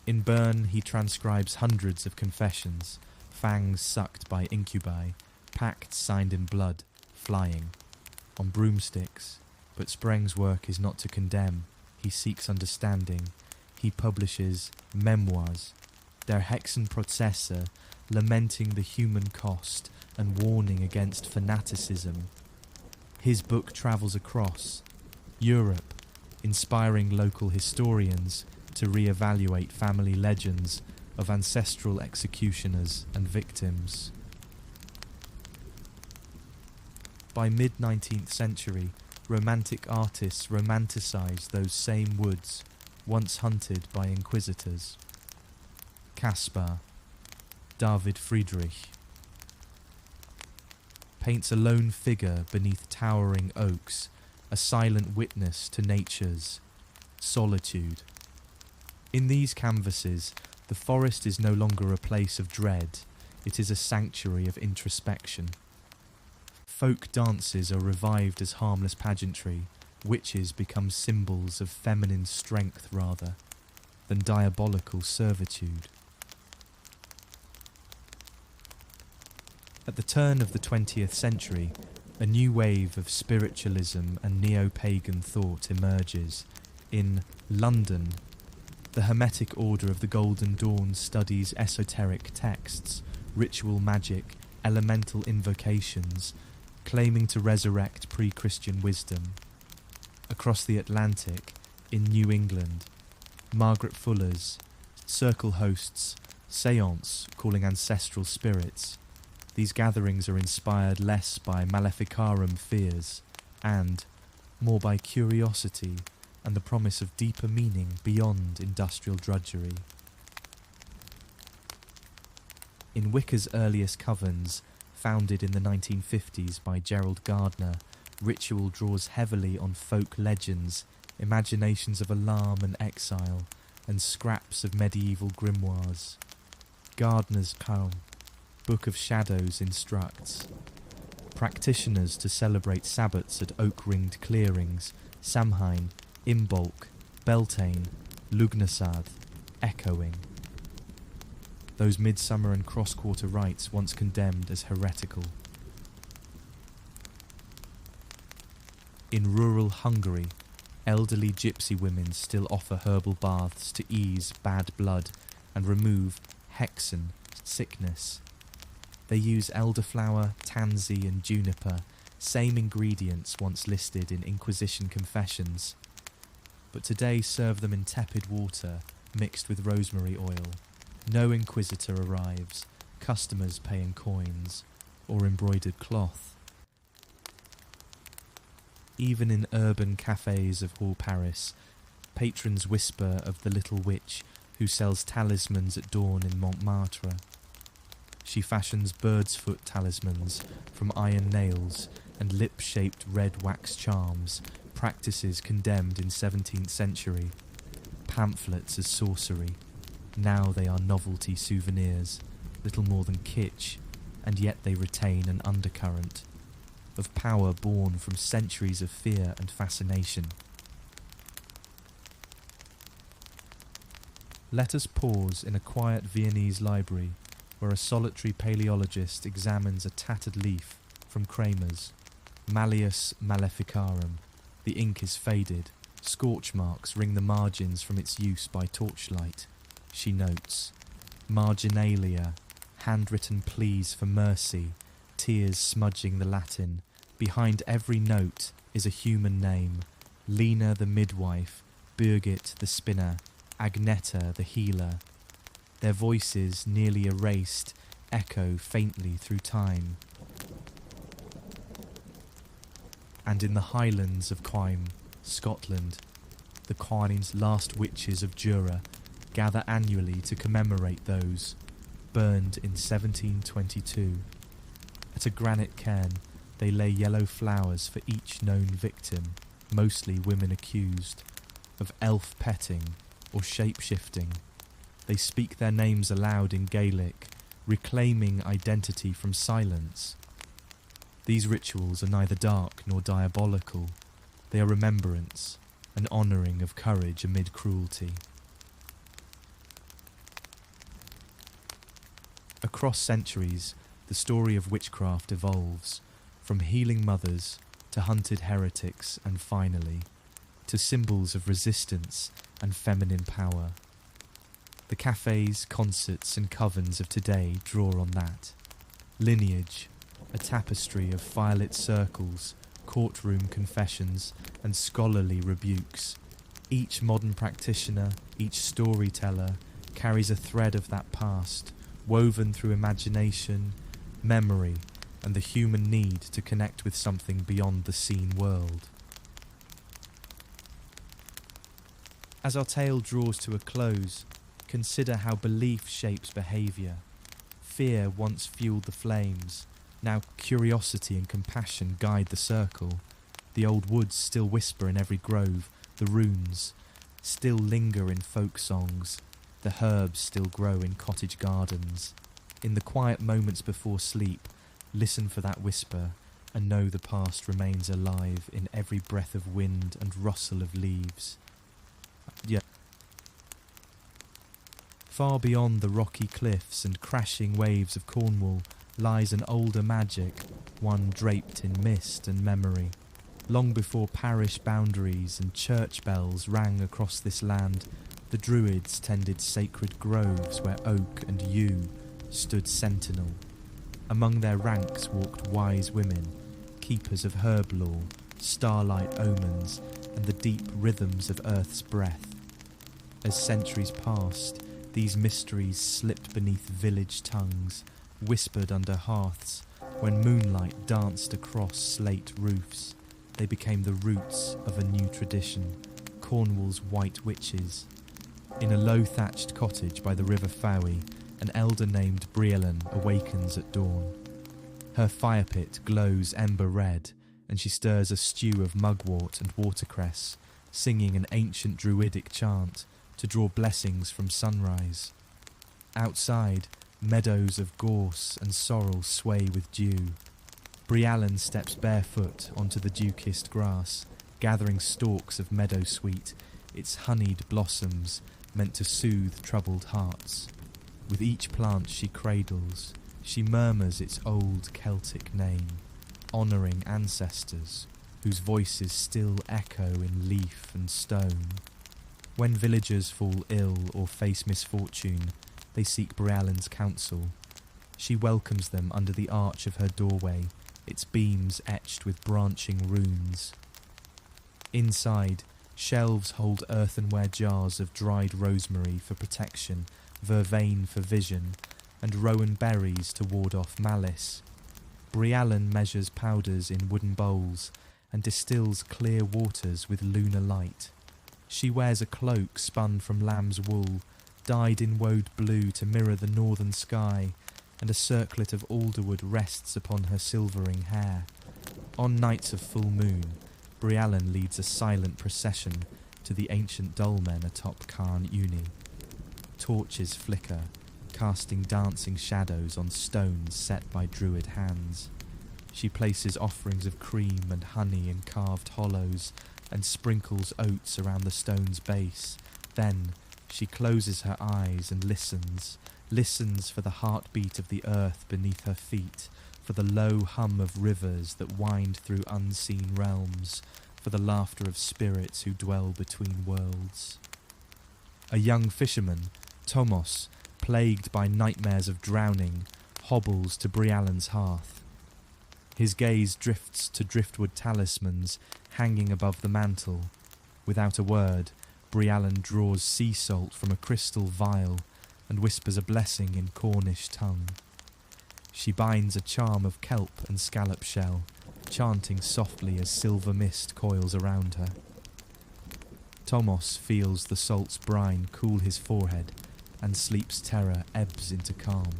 In Bern, he transcribes hundreds of confessions, fangs sucked by incubi, pacts signed in blood, flying, on broomsticks. But Spreng's work is not to condemn, he seeks understanding. He publishes memoirs, Der Hexenprozesse, lamenting the human cost and warning against fanaticism. His book travels across Europe, inspiring local historians to re-evaluate family legends of ancestral executioners and victims. By mid-19th century, romantic artists romanticized those same woods once hunted by inquisitors. Caspar, David Friedrich, paints a lone figure beneath towering oaks, a silent witness to nature's solitude. In these canvases, the forest is no longer a place of dread, it is a sanctuary of introspection. Folk dances are revived as harmless pageantry, witches become symbols of feminine strength rather than diabolical servitude. At the turn of the 20th century, a new wave of spiritualism and neo-pagan thought emerges. In London, the Hermetic Order of the Golden Dawn studies esoteric texts, ritual magic, elemental invocations, claiming to resurrect pre-Christian wisdom. Across the Atlantic, in New England, Margaret Fuller's circle hosts seance calling ancestral spirits. these gatherings are inspired less by maleficarum fears and more by curiosity and the promise of deeper meaning beyond industrial drudgery. In Wicca's earliest covens, founded in the 1950s by Gerald Gardner, ritual draws heavily on folk legends, imaginations of alarm and exile, and scraps of medieval grimoires. Gardner's poem, Book of Shadows, instructs practitioners to celebrate Sabbats at oak-ringed clearings, Samhain, Imbolc, Beltane, Lugnasad, echoing. Those midsummer and cross-quarter rites once condemned as heretical. In rural Hungary, elderly gypsy women still offer herbal baths to ease bad blood and remove hexen, sickness. They use elderflower, tansy and juniper, same ingredients once listed in Inquisition confessions, but today serve them in tepid water mixed with rosemary oil. No inquisitor arrives, customers pay in coins or embroidered cloth. Even in urban cafes of Hall Paris, patrons whisper of the little witch who sells talismans at dawn in Montmartre. She fashions bird's foot talismans from iron nails and lip-shaped red wax charms, practices condemned in 17th century. Pamphlets as sorcery. Now they are novelty souvenirs, little more than kitsch, and yet they retain an undercurrent of power born from centuries of fear and fascination. Let us pause in a quiet Viennese library where a solitary paleologist examines a tattered leaf from Kramer's Malleus Maleficarum. The ink is faded, scorch marks ring the margins from its use by torchlight. She notes, marginalia, handwritten pleas for mercy, tears smudging the Latin. Behind every note is a human name, Lena the midwife, Birgit the spinner, Agneta the healer. Their voices, nearly erased, echo faintly through time. And in the highlands of Coim, Scotland, the Coim's last witches of Jura gather annually to commemorate those burned in 1722. At a granite cairn, they lay yellow flowers for each known victim, mostly women accused, of elf petting or shape-shifting. They speak their names aloud in Gaelic, reclaiming identity from silence. These rituals are neither dark nor diabolical. They are remembrance, an honouring of courage amid cruelty. Across centuries, the story of witchcraft evolves, from healing mothers to hunted heretics and finally, to symbols of resistance and feminine power. The cafes, concerts and covens of today draw on that. Lineage, a tapestry of firelit circles, courtroom confessions and scholarly rebukes. Each modern practitioner, each storyteller, carries a thread of that past, woven through imagination, memory, and the human need to connect with something beyond the seen world. As our tale draws to a close, consider how belief shapes behaviour. Fear once fueled the flames, now curiosity and compassion guide the circle. The old woods still whisper in every grove, the runes still linger in folk songs, the herbs still grow in cottage gardens. In the quiet moments before sleep, listen for that whisper and know the past remains alive in every breath of wind and rustle of leaves. Far beyond the rocky cliffs and crashing waves of Cornwall lies an older magic, one draped in mist and memory. Long before parish boundaries and church bells rang across this land, the Druids tended sacred groves where oak and yew stood sentinel. Among their ranks walked wise women, keepers of herb lore, starlight omens, and the deep rhythms of earth's breath. As centuries passed, these mysteries slipped beneath village tongues, whispered under hearths, when moonlight danced across slate roofs. They became the roots of a new tradition, Cornwall's White Witches. In a low-thatched cottage by the River Fowey, an elder named Briellen awakens at dawn. Her fire pit glows ember red, and she stirs a stew of mugwort and watercress, singing an ancient druidic chant to draw blessings from sunrise. Outside, meadows of gorse and sorrel sway with dew. Briellen steps barefoot onto the dew-kissed grass, gathering stalks of meadowsweet, its honeyed blossoms meant to soothe troubled hearts. With each plant she cradles, she murmurs its old Celtic name, honouring ancestors whose voices still echo in leaf and stone. When villagers fall ill or face misfortune, they seek Briellen's counsel. She welcomes them under the arch of her doorway, its beams etched with branching runes. Inside, shelves hold earthenware jars of dried rosemary for protection, vervain for vision, and rowan berries to ward off malice. Briellen measures powders in wooden bowls and distills clear waters with lunar light. She wears a cloak spun from lamb's wool, dyed in woad blue to mirror the northern sky, and a circlet of alderwood rests upon her silvering hair. On nights of full moon, Briellen leads a silent procession to the ancient dolmen atop Carn Uni. Torches flicker, casting dancing shadows on stones set by druid hands. She places offerings of cream and honey in carved hollows and sprinkles oats around the stone's base. Then she closes her eyes and listens for the heartbeat of the earth beneath her feet, for the low hum of rivers that wind through unseen realms, for the laughter of spirits who dwell between worlds. A young fisherman, Tomos, plagued by nightmares of drowning, hobbles to Briellen's hearth. His gaze drifts to driftwood talismans hanging above the mantel. Without a word, Briellen draws sea salt from a crystal vial and whispers a blessing in Cornish tongue. She binds a charm of kelp and scallop shell, chanting softly as silver mist coils around her. Tomos feels the salt's brine cool his forehead, and sleep's terror ebbs into calm.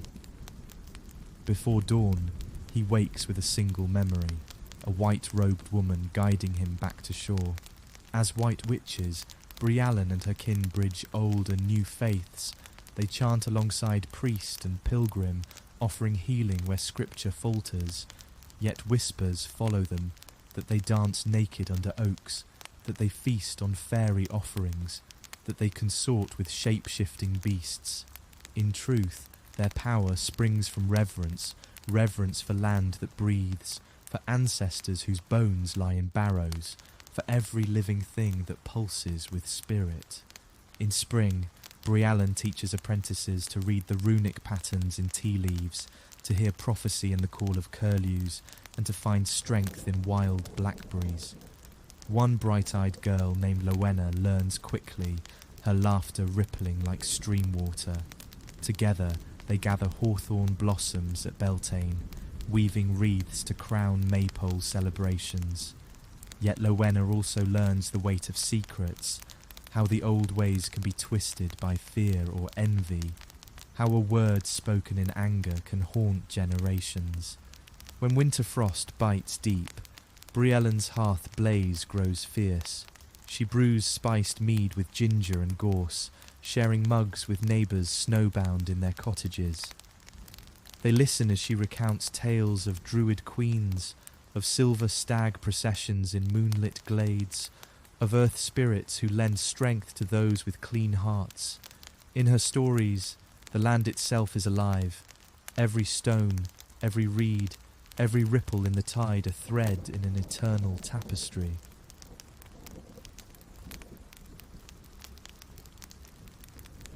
Before dawn, he wakes with a single memory, a white-robed woman guiding him back to shore. As white witches, Briellen and her kin bridge old and new faiths. They chant alongside priest and pilgrim, offering healing where scripture falters. Yet whispers follow them, that they dance naked under oaks, that they feast on fairy offerings, that they consort with shape-shifting beasts. In truth, their power springs from reverence for land that breathes, for ancestors whose bones lie in barrows, for every living thing that pulses with spirit. In spring, Briellen teaches apprentices to read the runic patterns in tea leaves, to hear prophecy in the call of curlews, and to find strength in wild blackberries. One bright-eyed girl named Lowena learns quickly, her laughter rippling like stream water. Together, they gather hawthorn blossoms at Beltane, weaving wreaths to crown maypole celebrations. Yet Lowena also learns the weight of secrets, how the old ways can be twisted by fear or envy, how a word spoken in anger can haunt generations. When winter frost bites deep, Briellen's hearth blaze grows fierce. She brews spiced mead with ginger and gorse, sharing mugs with neighbours snowbound in their cottages. They listen as she recounts tales of druid queens, of silver stag processions in moonlit glades, of earth spirits who lend strength to those with clean hearts. In her stories, the land itself is alive. Every stone, every reed, every ripple in the tide a thread in an eternal tapestry.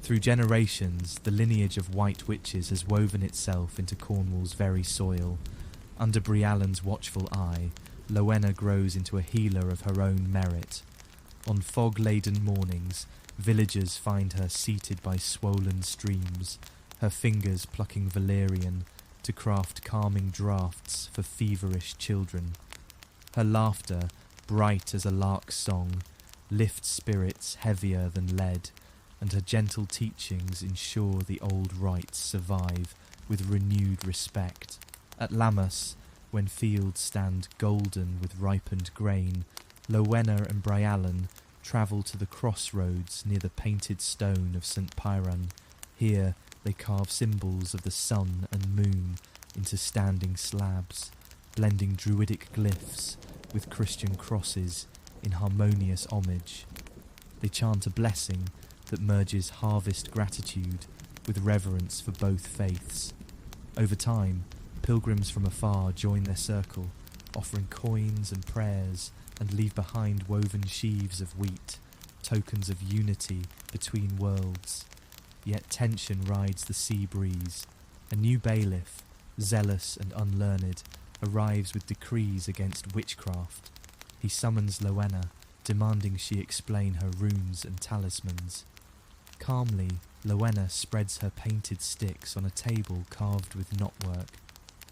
Through generations, the lineage of white witches has woven itself into Cornwall's very soil. Under Briellen's watchful eye, Lowena grows into a healer of her own merit. On fog-laden mornings, villagers find her seated by swollen streams, her fingers plucking valerian, to craft calming draughts for feverish children. Her laughter, bright as a lark's song, lifts spirits heavier than lead, and her gentle teachings ensure the old rites survive with renewed respect. At Lammas, when fields stand golden with ripened grain, Lowena and Brialan travel to the crossroads near the painted stone of St. Piran. Here they carve symbols of the sun and moon into standing slabs, blending druidic glyphs with Christian crosses in harmonious homage. They chant a blessing that merges harvest gratitude with reverence for both faiths. Over time, pilgrims from afar join their circle, offering coins and prayers, and leave behind woven sheaves of wheat, tokens of unity between worlds. Yet tension rides the sea breeze. A new bailiff, zealous and unlearned, arrives with decrees against witchcraft. He summons Lowena, demanding she explain her runes and talismans. Calmly, Lowena spreads her painted sticks on a table carved with knotwork.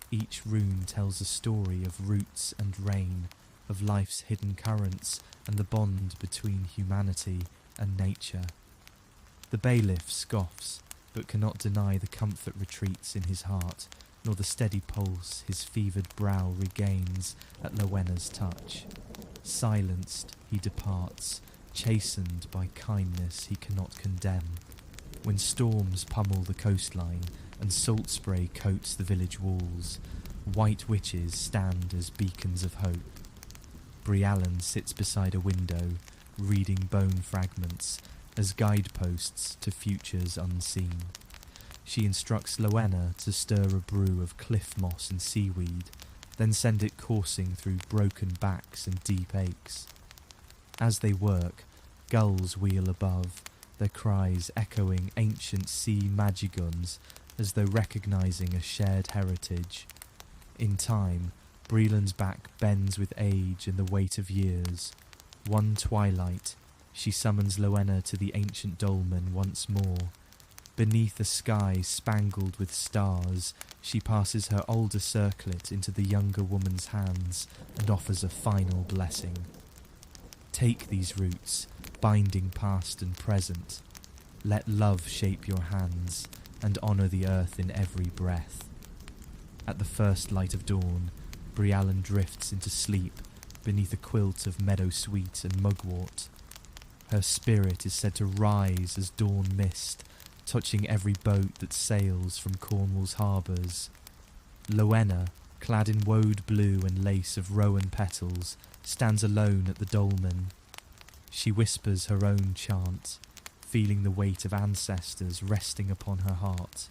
Each rune tells a story of roots and rain, of life's hidden currents and the bond between humanity and nature. The bailiff scoffs, but cannot deny the comfort retreats in his heart, nor the steady pulse his fevered brow regains at Lowena's touch. Silenced, he departs, chastened by kindness he cannot condemn. When storms pummel the coastline and salt spray coats the village walls, white witches stand as beacons of hope. Brialan sits beside a window, reading bone fragments as guideposts to futures unseen. She instructs Lowena to stir a brew of cliff moss and seaweed, then send it coursing through broken backs and deep aches. As they work, gulls wheel above, their cries echoing ancient sea magiguns as though recognising a shared heritage. In time, Breeland's back bends with age and the weight of years. One twilight, she summons Lowena to the ancient dolmen once more. Beneath a sky spangled with stars, she passes her older circlet into the younger woman's hands and offers a final blessing. Take these roots, binding past and present. Let love shape your hands and honour the earth in every breath. At the first light of dawn, Brialan drifts into sleep beneath a quilt of meadowsweet and mugwort. Her spirit is said to rise as dawn mist, touching every boat that sails from Cornwall's harbours. Lowena, clad in woad blue and lace of rowan petals, stands alone at the dolmen. She whispers her own chant, feeling the weight of ancestors resting upon her heart.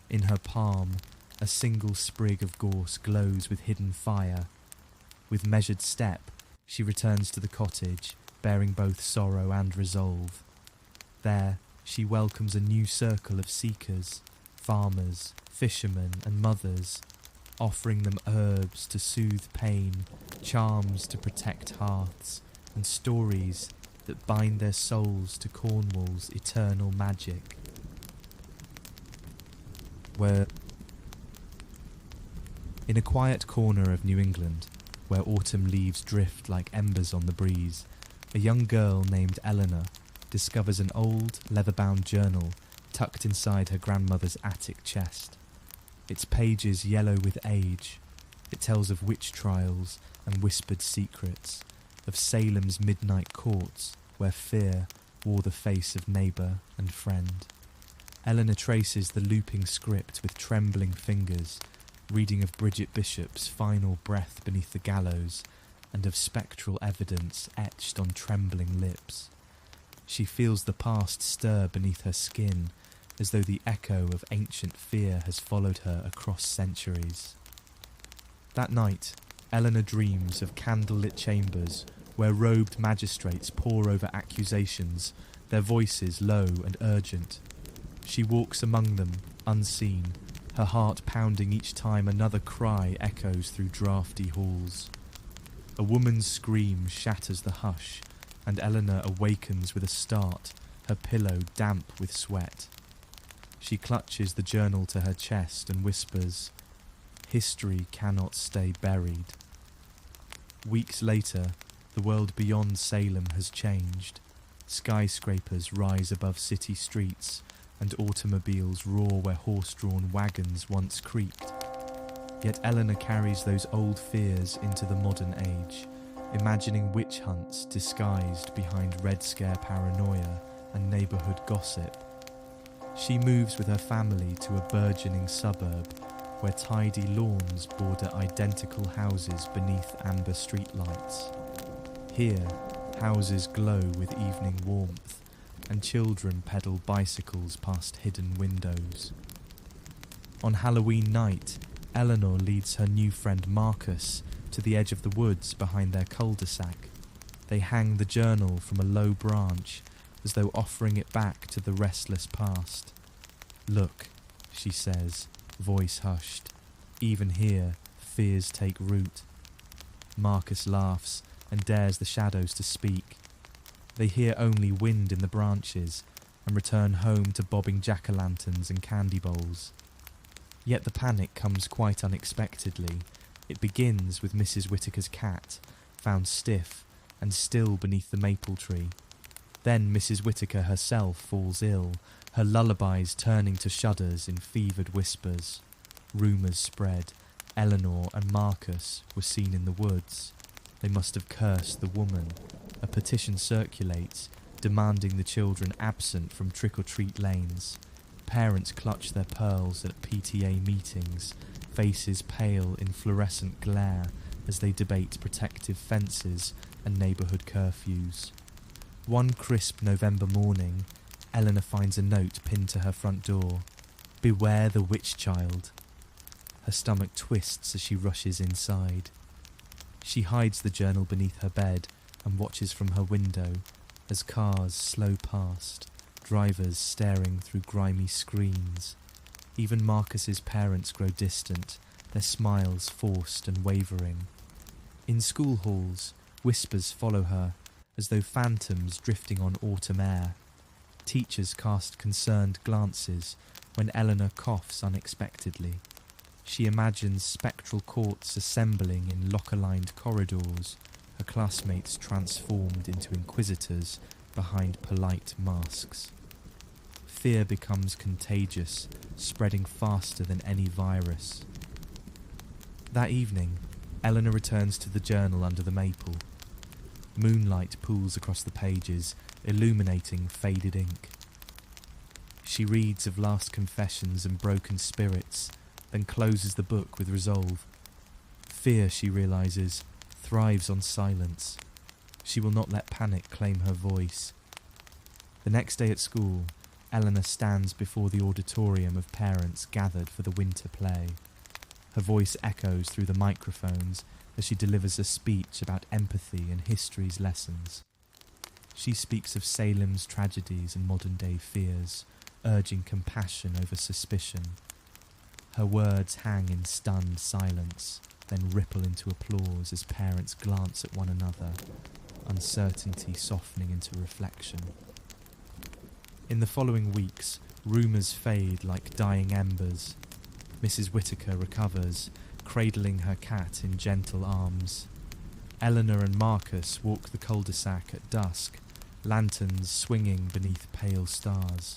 In her palm, a single sprig of gorse glows with hidden fire. With measured step, she returns to the cottage, bearing both sorrow and resolve. There, she welcomes a new circle of seekers, farmers, fishermen and mothers, offering them herbs to soothe pain, charms to protect hearts, and stories that bind their souls to Cornwall's eternal magic. In a quiet corner of New England, where autumn leaves drift like embers on the breeze, a young girl named Eleanor discovers an old, leather-bound journal tucked inside her grandmother's attic chest. Its pages yellow with age. It tells of witch trials and whispered secrets, of Salem's midnight courts where fear wore the face of neighbour and friend. Eleanor traces the looping script with trembling fingers, reading of Bridget Bishop's final breath beneath the gallows and of spectral evidence etched on trembling lips. She feels the past stir beneath her skin, as though the echo of ancient fear has followed her across centuries. That night, Eleanor dreams of candlelit chambers where robed magistrates pore over accusations, their voices low and urgent. She walks among them, unseen, her heart pounding each time another cry echoes through draughty halls. A woman's scream shatters the hush, and Eleanor awakens with a start, her pillow damp with sweat. She clutches the journal to her chest and whispers, History cannot stay buried. Weeks later, the world beyond Salem has changed. Skyscrapers rise above city streets, and automobiles roar where horse-drawn wagons once creaked. Yet Eleanor carries those old fears into the modern age, imagining witch hunts disguised behind Red Scare paranoia and neighbourhood gossip. She moves with her family to a burgeoning suburb where tidy lawns border identical houses beneath amber streetlights. Here, houses glow with evening warmth, and children pedal bicycles past hidden windows. On Halloween night, Eleanor leads her new friend Marcus to the edge of the woods behind their cul-de-sac. They hang the journal from a low branch as though offering it back to the restless past. "Look," she says, voice hushed. "Even here, fears take root." Marcus laughs and dares the shadows to speak. They hear only wind in the branches and return home to bobbing jack-o'-lanterns and candy bowls. Yet the panic comes quite unexpectedly. It begins with Mrs. Whittaker's cat, found stiff and still beneath the maple tree. Then Mrs. Whittaker herself falls ill, her lullabies turning to shudders in fevered whispers. Rumours spread. Eleanor and Marcus were seen in the woods. They must have cursed the woman. A petition circulates, demanding the children absent from trick-or-treat lanes. Parents clutch their pearls at PTA meetings, faces pale in fluorescent glare as they debate protective fences and neighbourhood curfews. One crisp November morning, Eleanor finds a note pinned to her front door. "Beware the witch child." Her stomach twists as she rushes inside. She hides the journal beneath her bed and watches from her window as cars slow past, drivers staring through grimy screens. Even Marcus's parents grow distant, their smiles forced and wavering. In school halls, whispers follow her, as though phantoms drifting on autumn air. Teachers cast concerned glances when Eleanor coughs unexpectedly. She imagines spectral courts assembling in locker-lined corridors, her classmates transformed into inquisitors behind polite masks. Fear becomes contagious, spreading faster than any virus. That evening, Eleanor returns to the journal under the maple. Moonlight pools across the pages, illuminating faded ink. She reads of last confessions and broken spirits, then closes the book with resolve. Fear, she realises, thrives on silence. She will not let panic claim her voice. The next day at school, Eleanor stands before the auditorium of parents gathered for the winter play. Her voice echoes through the microphones as she delivers a speech about empathy and history's lessons. She speaks of Salem's tragedies and modern-day fears, urging compassion over suspicion. Her words hang in stunned silence, then ripple into applause as parents glance at one another, uncertainty softening into reflection. In the following weeks, rumours fade like dying embers. Mrs. Whittaker recovers, cradling her cat in gentle arms. Eleanor and Marcus walk the cul-de-sac at dusk, lanterns swinging beneath pale stars.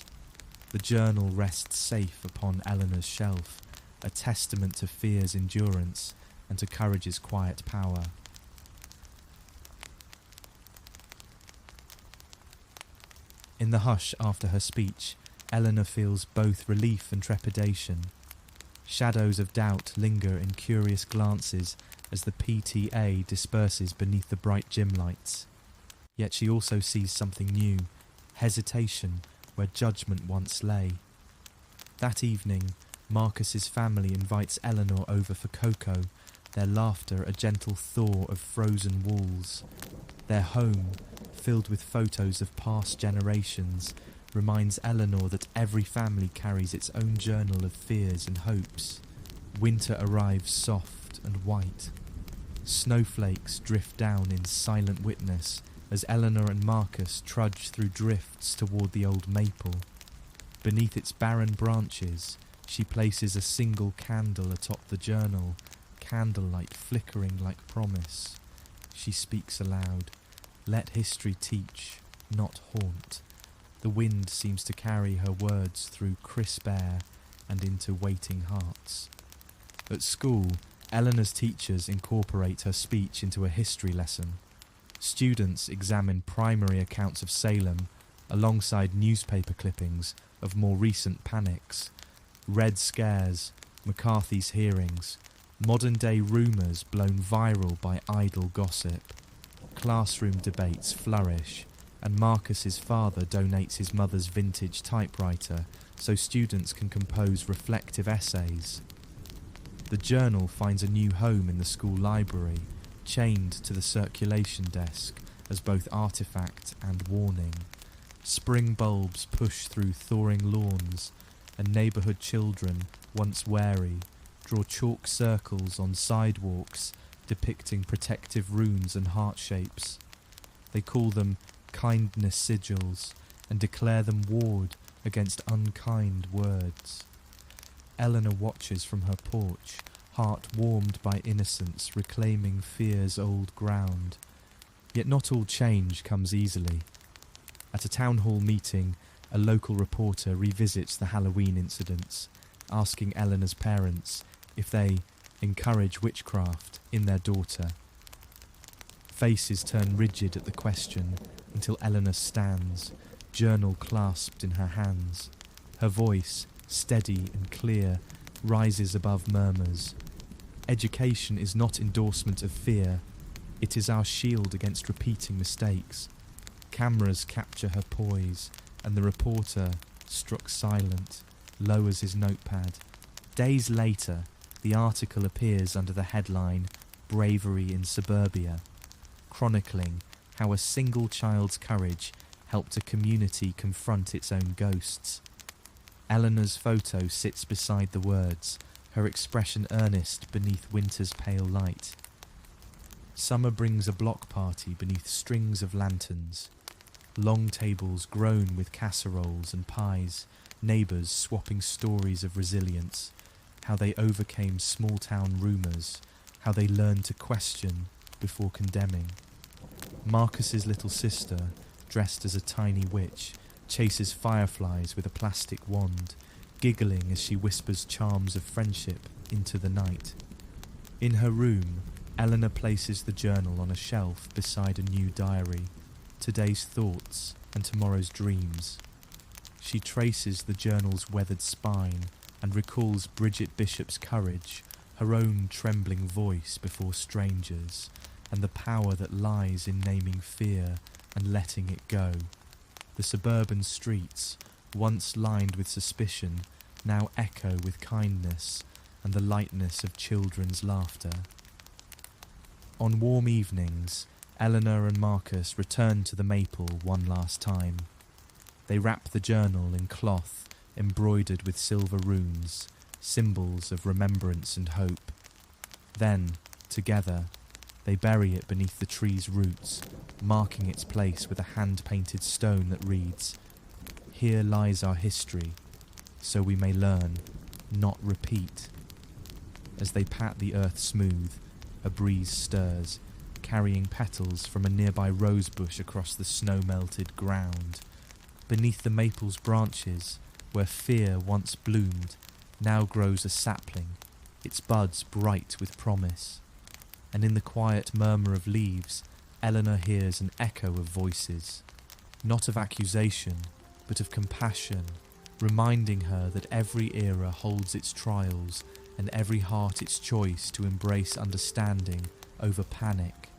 The journal rests safe upon Eleanor's shelf, a testament to fear's endurance and to courage's quiet power. In the hush after her speech, Eleanor feels both relief and trepidation. Shadows of doubt linger in curious glances as the PTA disperses beneath the bright gym lights. Yet she also sees something new, hesitation where judgment once lay. That evening, Marcus's family invites Eleanor over for cocoa, their laughter a gentle thaw of frozen walls. Their home, filled with photos of past generations, reminds Eleanor that every family carries its own journal of fears and hopes. Winter arrives soft and white. Snowflakes drift down in silent witness as Eleanor and Marcus trudge through drifts toward the old maple. Beneath its barren branches, She places a single candle atop the journal, candlelight flickering like promise. She speaks aloud. Let history teach, not haunt. The wind seems to carry her words through crisp air and into waiting hearts. At school, Eleanor's teachers incorporate her speech into a history lesson. Students examine primary accounts of Salem alongside newspaper clippings of more recent panics, Red Scares, McCarthy's hearings, modern-day rumours blown viral by idle gossip. Classroom debates flourish, and Marcus's father donates his mother's vintage typewriter so students can compose reflective essays. The journal finds a new home in the school library, chained to the circulation desk as both artifact and warning. Spring bulbs push through thawing lawns, and neighbourhood children, once wary, draw chalk circles on sidewalks depicting protective runes and heart shapes. They call them kindness sigils and declare them ward against unkind words. Eleanor watches from her porch, heart warmed by innocence reclaiming fear's old ground. Yet not all change comes easily. At a town hall meeting, a local reporter revisits the Halloween incidents, asking Eleanor's parents if they encourage witchcraft in their daughter. Faces turn rigid at the question until Eleanor stands, journal clasped in her hands. Her voice, steady and clear, rises above murmurs. Education is not endorsement of fear. It is our shield against repeating mistakes. Cameras capture her poise, and the reporter, struck silent, lowers his notepad. Days later, the article appears under the headline Bravery in Suburbia, chronicling how a single child's courage helped a community confront its own ghosts. Eleanor's photo sits beside the words, her expression earnest beneath winter's pale light. Summer brings a block party beneath strings of lanterns. Long tables groan with casseroles and pies, neighbours swapping stories of resilience, how they overcame small-town rumours, how they learned to question before condemning. Marcus's little sister, dressed as a tiny witch, chases fireflies with a plastic wand, giggling as she whispers charms of friendship into the night. In her room, Eleanor places the journal on a shelf beside a new diary, today's thoughts and tomorrow's dreams. She traces the journal's weathered spine and recalls Bridget Bishop's courage, her own trembling voice before strangers, and the power that lies in naming fear and letting it go. The suburban streets, once lined with suspicion, now echo with kindness and the lightness of children's laughter. On warm evenings, Eleanor and Marcus return to the maple one last time. They wrap the journal in cloth embroidered with silver runes, symbols of remembrance and hope. Then, together, they bury it beneath the tree's roots, marking its place with a hand-painted stone that reads, "Here lies our history, so we may learn, not repeat." As they pat the earth smooth, a breeze stirs, carrying petals from a nearby rose bush across the snow-melted ground. Beneath the maple's branches, where fear once bloomed, now grows a sapling, its buds bright with promise. And in the quiet murmur of leaves, Eleanor hears an echo of voices, not of accusation, but of compassion, reminding her that every era holds its trials and every heart its choice to embrace understanding over panic.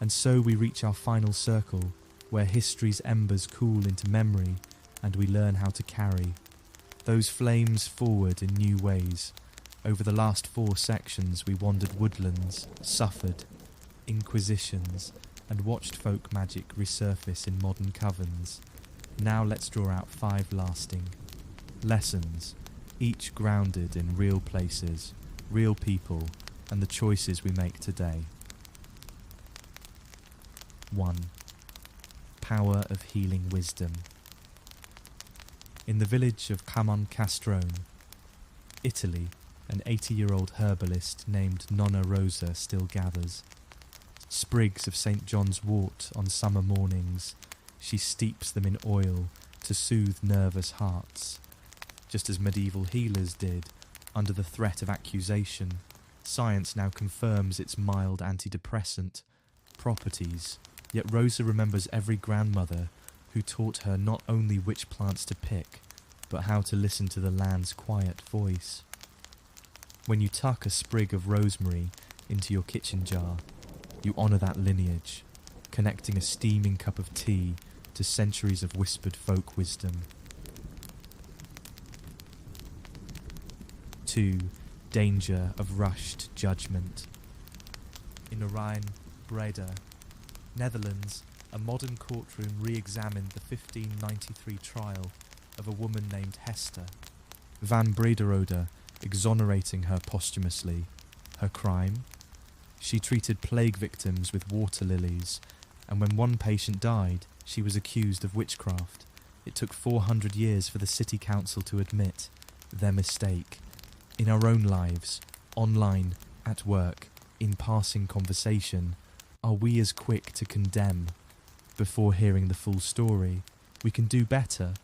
And so we reach our final circle, where history's embers cool into memory and we learn how to carry those flames forward in new ways. Over the last 4 sections we wandered woodlands, suffered, inquisitions, and watched folk magic resurface in modern covens. Now let's draw out 5 lasting lessons, each grounded in real places, real people, and the choices we make today. 1. Power of healing wisdom. In the village of Camoncastrone, Italy, an 80-year-old herbalist named Nonna Rosa still gathers. Sprigs of St. John's wort on summer mornings, she steeps them in oil to soothe nervous hearts. Just as medieval healers did, under the threat of accusation, science now confirms its mild antidepressant properties. Yet Rosa remembers every grandmother who taught her not only which plants to pick, but how to listen to the land's quiet voice. When you tuck a sprig of rosemary into your kitchen jar, you honour that lineage, connecting a steaming cup of tea to centuries of whispered folk wisdom. 2. Danger of rushed judgment. In Oranje, Breda, Netherlands, a modern courtroom re-examined the 1593 trial of a woman named Hester van Brederode, exonerating her posthumously. Her crime? She treated plague victims with water lilies, and when one patient died, she was accused of witchcraft. It took 400 years for the city council to admit their mistake. In our own lives, online, at work, in passing conversation, are we as quick to condemn before hearing the full story? We can do better.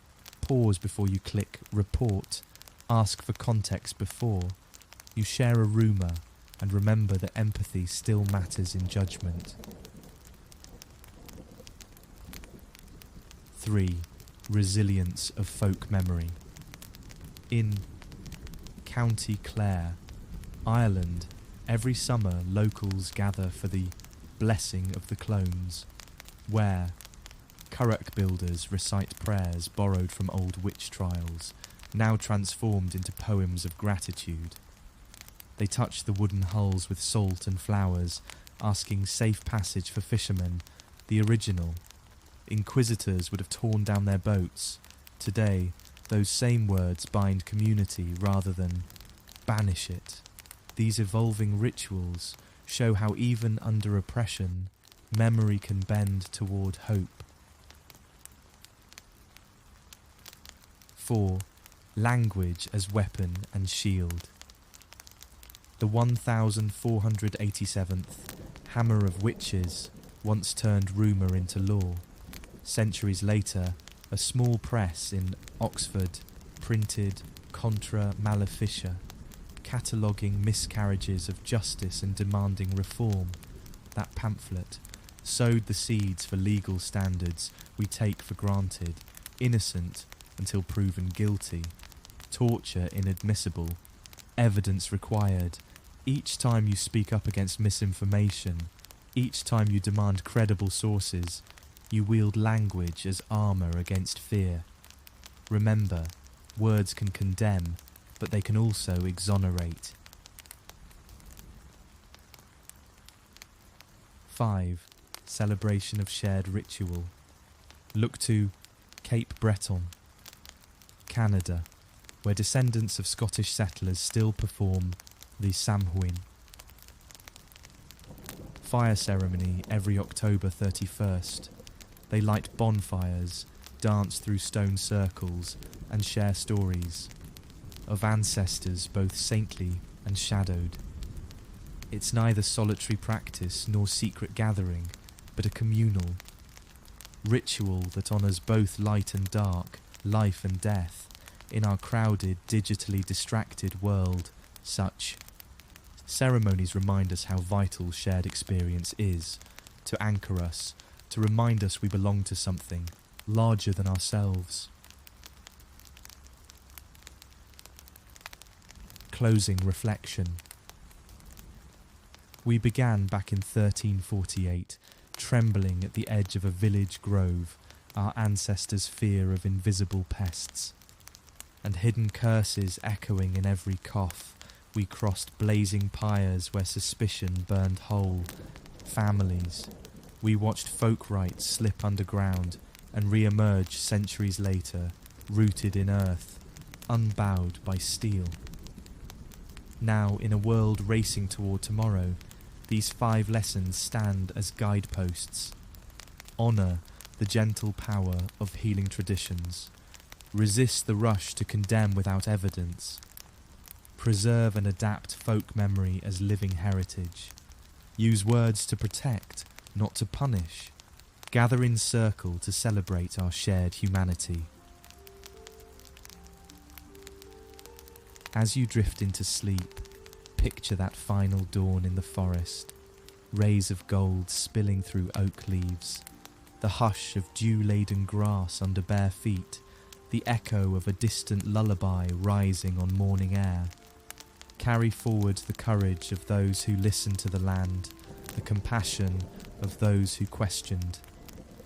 Pause before you click report. Ask for context before you share a rumour, and remember that empathy still matters in judgment. 3. Resilience of folk memory. In County Clare, Ireland, every summer locals gather for the Blessing of the Clones, where currach builders recite prayers borrowed from old witch trials, now transformed into poems of gratitude. They touch the wooden hulls with salt and flowers, asking safe passage for fishermen, the original. Inquisitors would have torn down their boats. Today, those same words bind community rather than banish it. These evolving rituals show how even under oppression, memory can bend toward hope. 4. Language as weapon and shield. The 1487th Hammer of Witches once turned rumour into law. Centuries later, a small press in Oxford printed Contra Maleficia, cataloguing miscarriages of justice and demanding reform. That pamphlet sowed the seeds for legal standards we take for granted, innocent until proven guilty, torture inadmissible, evidence required. Each time you speak up against misinformation, each time you demand credible sources, you wield language as armour against fear. Remember, words can condemn, but they can also exonerate. 5. Celebration of shared ritual. Look to Cape Breton, Canada, where descendants of Scottish settlers still perform the Samhain fire ceremony every October 31st. They light bonfires, dance through stone circles, and share stories of ancestors both saintly and shadowed. It's neither solitary practice nor secret gathering, but a communal ritual that honours both light and dark, life and death, in our crowded, digitally distracted world. Such ceremonies remind us how vital shared experience is, to anchor us, to remind us we belong to something larger than ourselves. Closing reflection. We began back in 1348, trembling at the edge of a village grove, our ancestors' fear of invisible pests, and hidden curses echoing in every cough. We crossed blazing pyres where suspicion burned whole families. We watched folk rites slip underground and re-emerge centuries later, rooted in earth, unbowed by steel. Now, in a world racing toward tomorrow, these 5 lessons stand as guideposts. Honour the gentle power of healing traditions. Resist the rush to condemn without evidence. Preserve and adapt folk memory as living heritage. Use words to protect, not to punish. Gather in circle to celebrate our shared humanity. As you drift into sleep, picture that final dawn in the forest, rays of gold spilling through oak leaves, the hush of dew-laden grass under bare feet, the echo of a distant lullaby rising on morning air. Carry forward the courage of those who listened to the land, the compassion of those who questioned,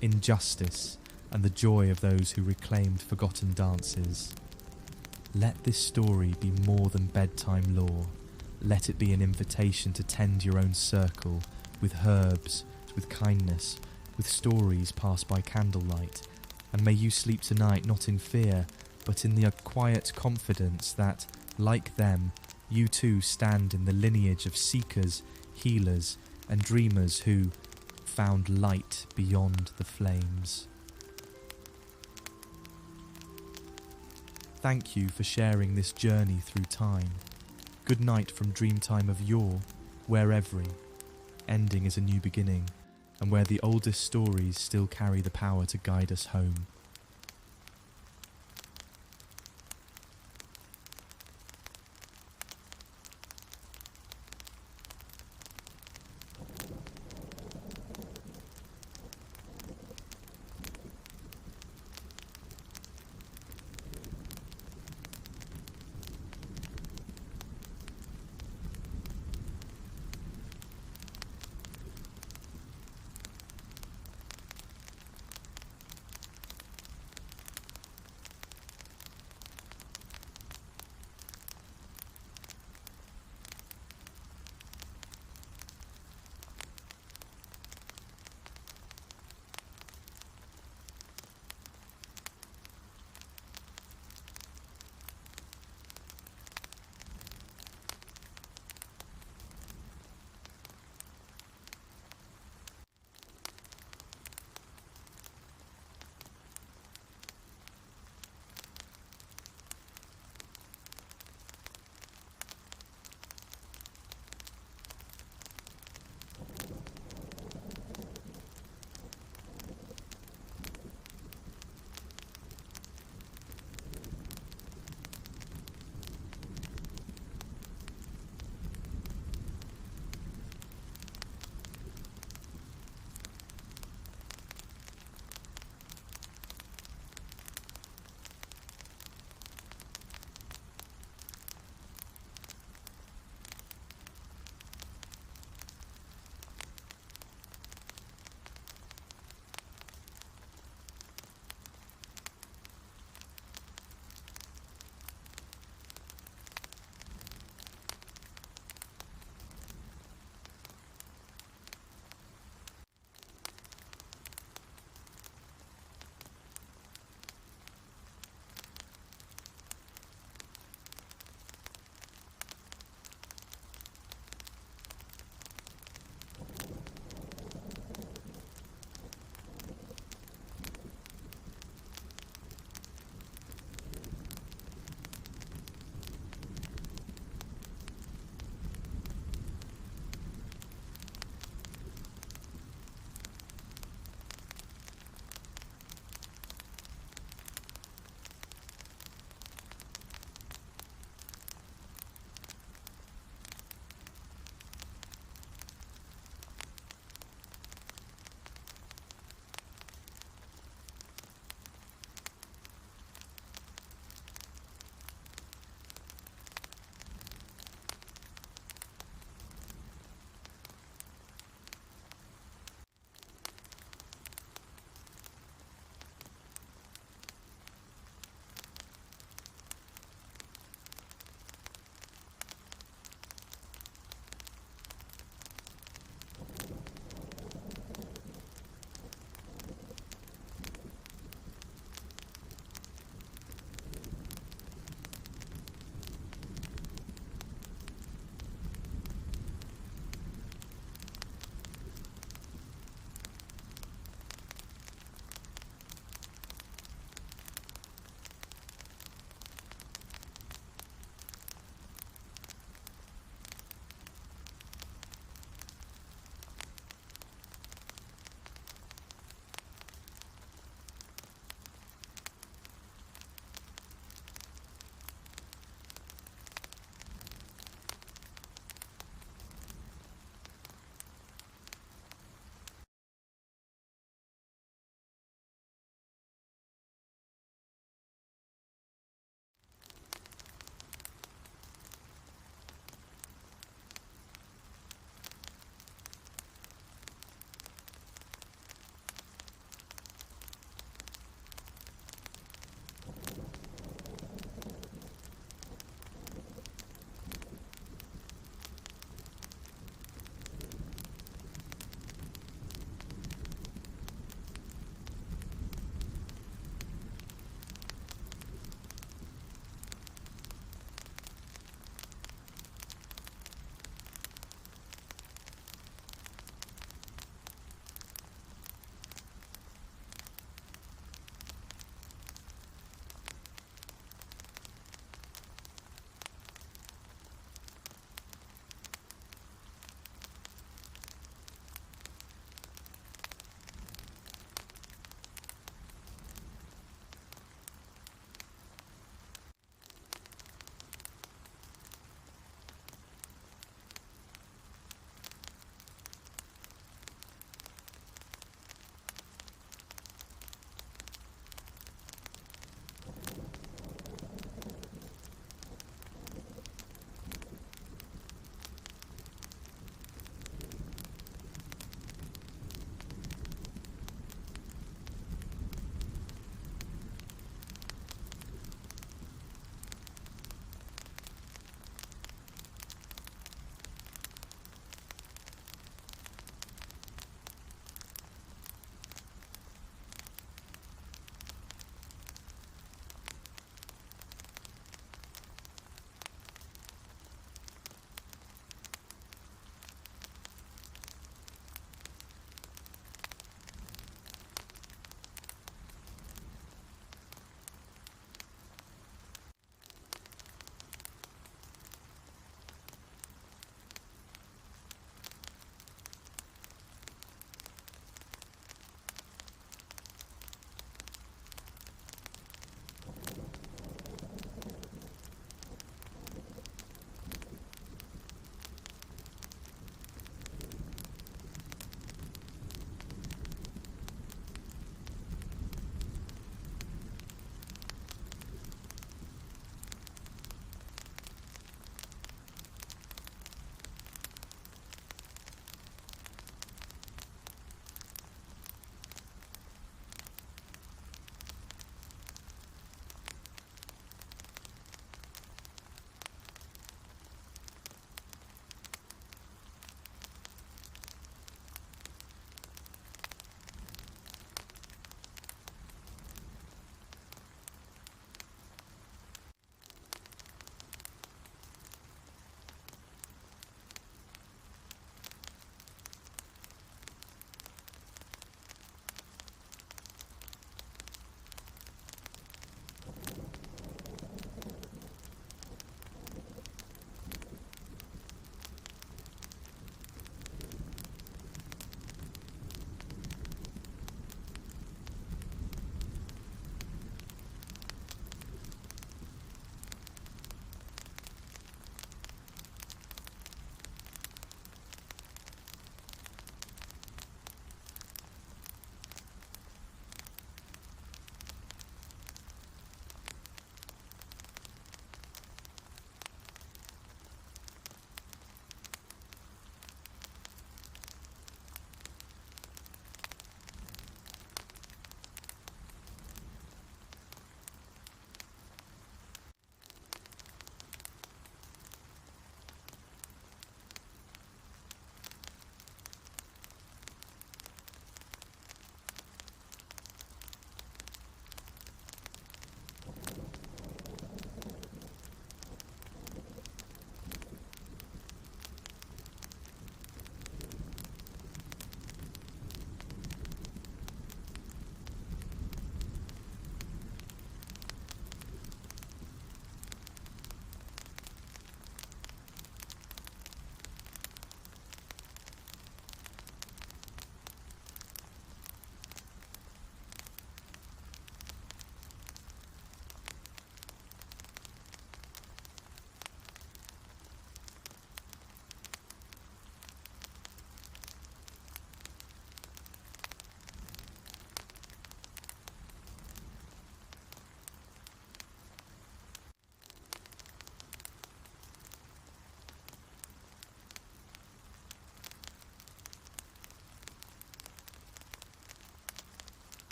injustice and the joy of those who reclaimed forgotten dances. Let this story be more than bedtime lore. Let it be an invitation to tend your own circle with herbs, with kindness, with stories passed by candlelight. And may you sleep tonight not in fear, but in the quiet confidence that, like them, you too stand in the lineage of seekers, healers, and dreamers who found light beyond the flames. Thank you for sharing this journey through time. Good night from Dreamtime of Yore, where every ending is a new beginning, and where the oldest stories still carry the power to guide us home.